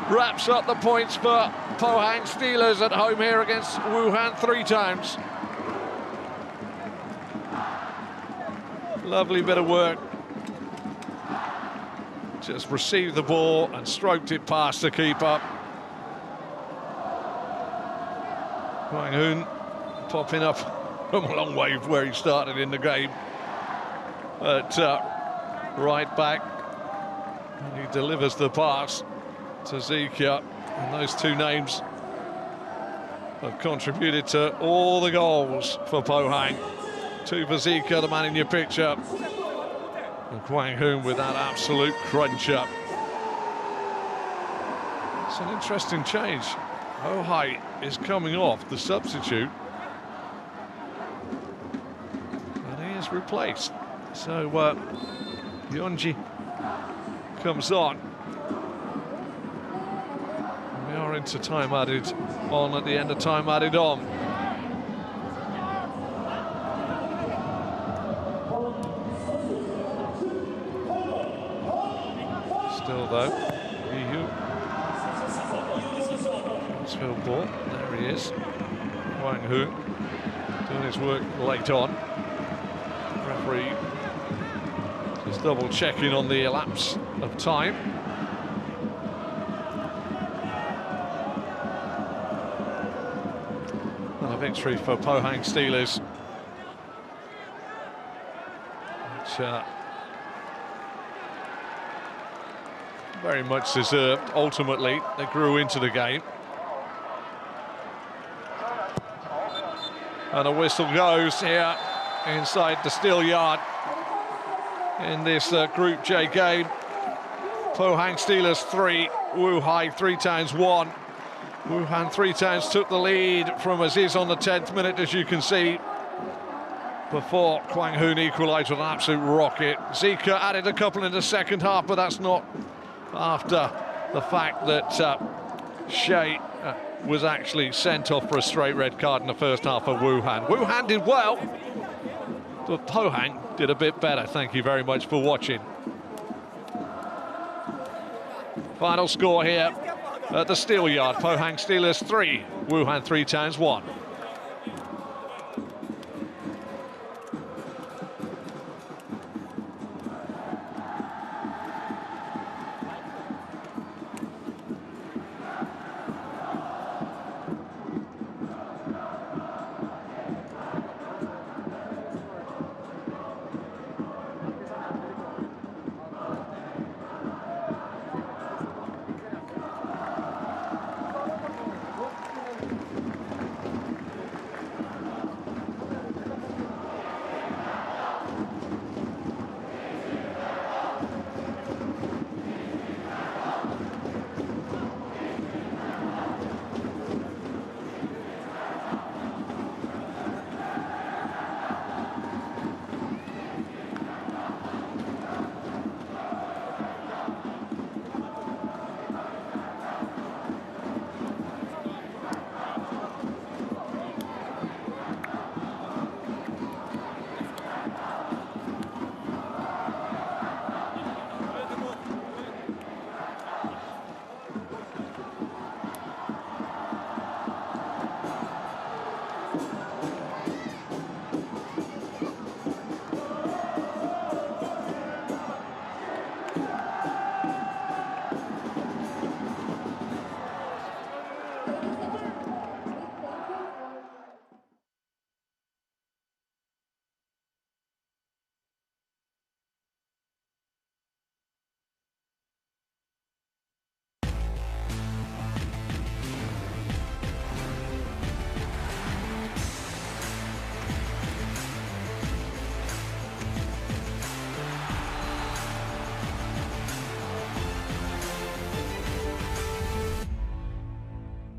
Wraps up the points for Pohang Steelers at home here against Wuhan Three Towns. Lovely bit of work. Just received the ball and stroked it past the keeper. Kwang-hoon popping up from a long way where he started in the game. But right back. And he delivers the pass to Zika. And those two names have contributed to all the goals for Pohang. Two for Zika, the man in your picture. And Kwang Hoon with that absolute cruncher. It's an interesting change. Ohai is coming off, the substitute. And he is replaced. So Yonji comes on. We are into time added on at the end of time added on. Still though, Field ball, there he is. Kwang Hoon doing his work late on. Referee just double checking on the elapse of time. And a victory for Pohang Steelers, which very much deserved. Ultimately, they grew into the game. And a whistle goes here inside the Steelyard in this Group J game. Pohang Steelers 3, Wuhan Three Towns 1. Wuhan Three Towns took the lead from Aziz on the 10th minute, as you can see, before Kwang Hoon equalised with an absolute rocket. Zika added a couple in the second half, but that's not after the fact that Shea was actually sent off for a straight red card in the first half of Wuhan. Wuhan did well, but Pohang did a bit better. Thank you very much for watching. Final score here at the Steelyard. Pohang Steelers 3, Wuhan Three Towns 1.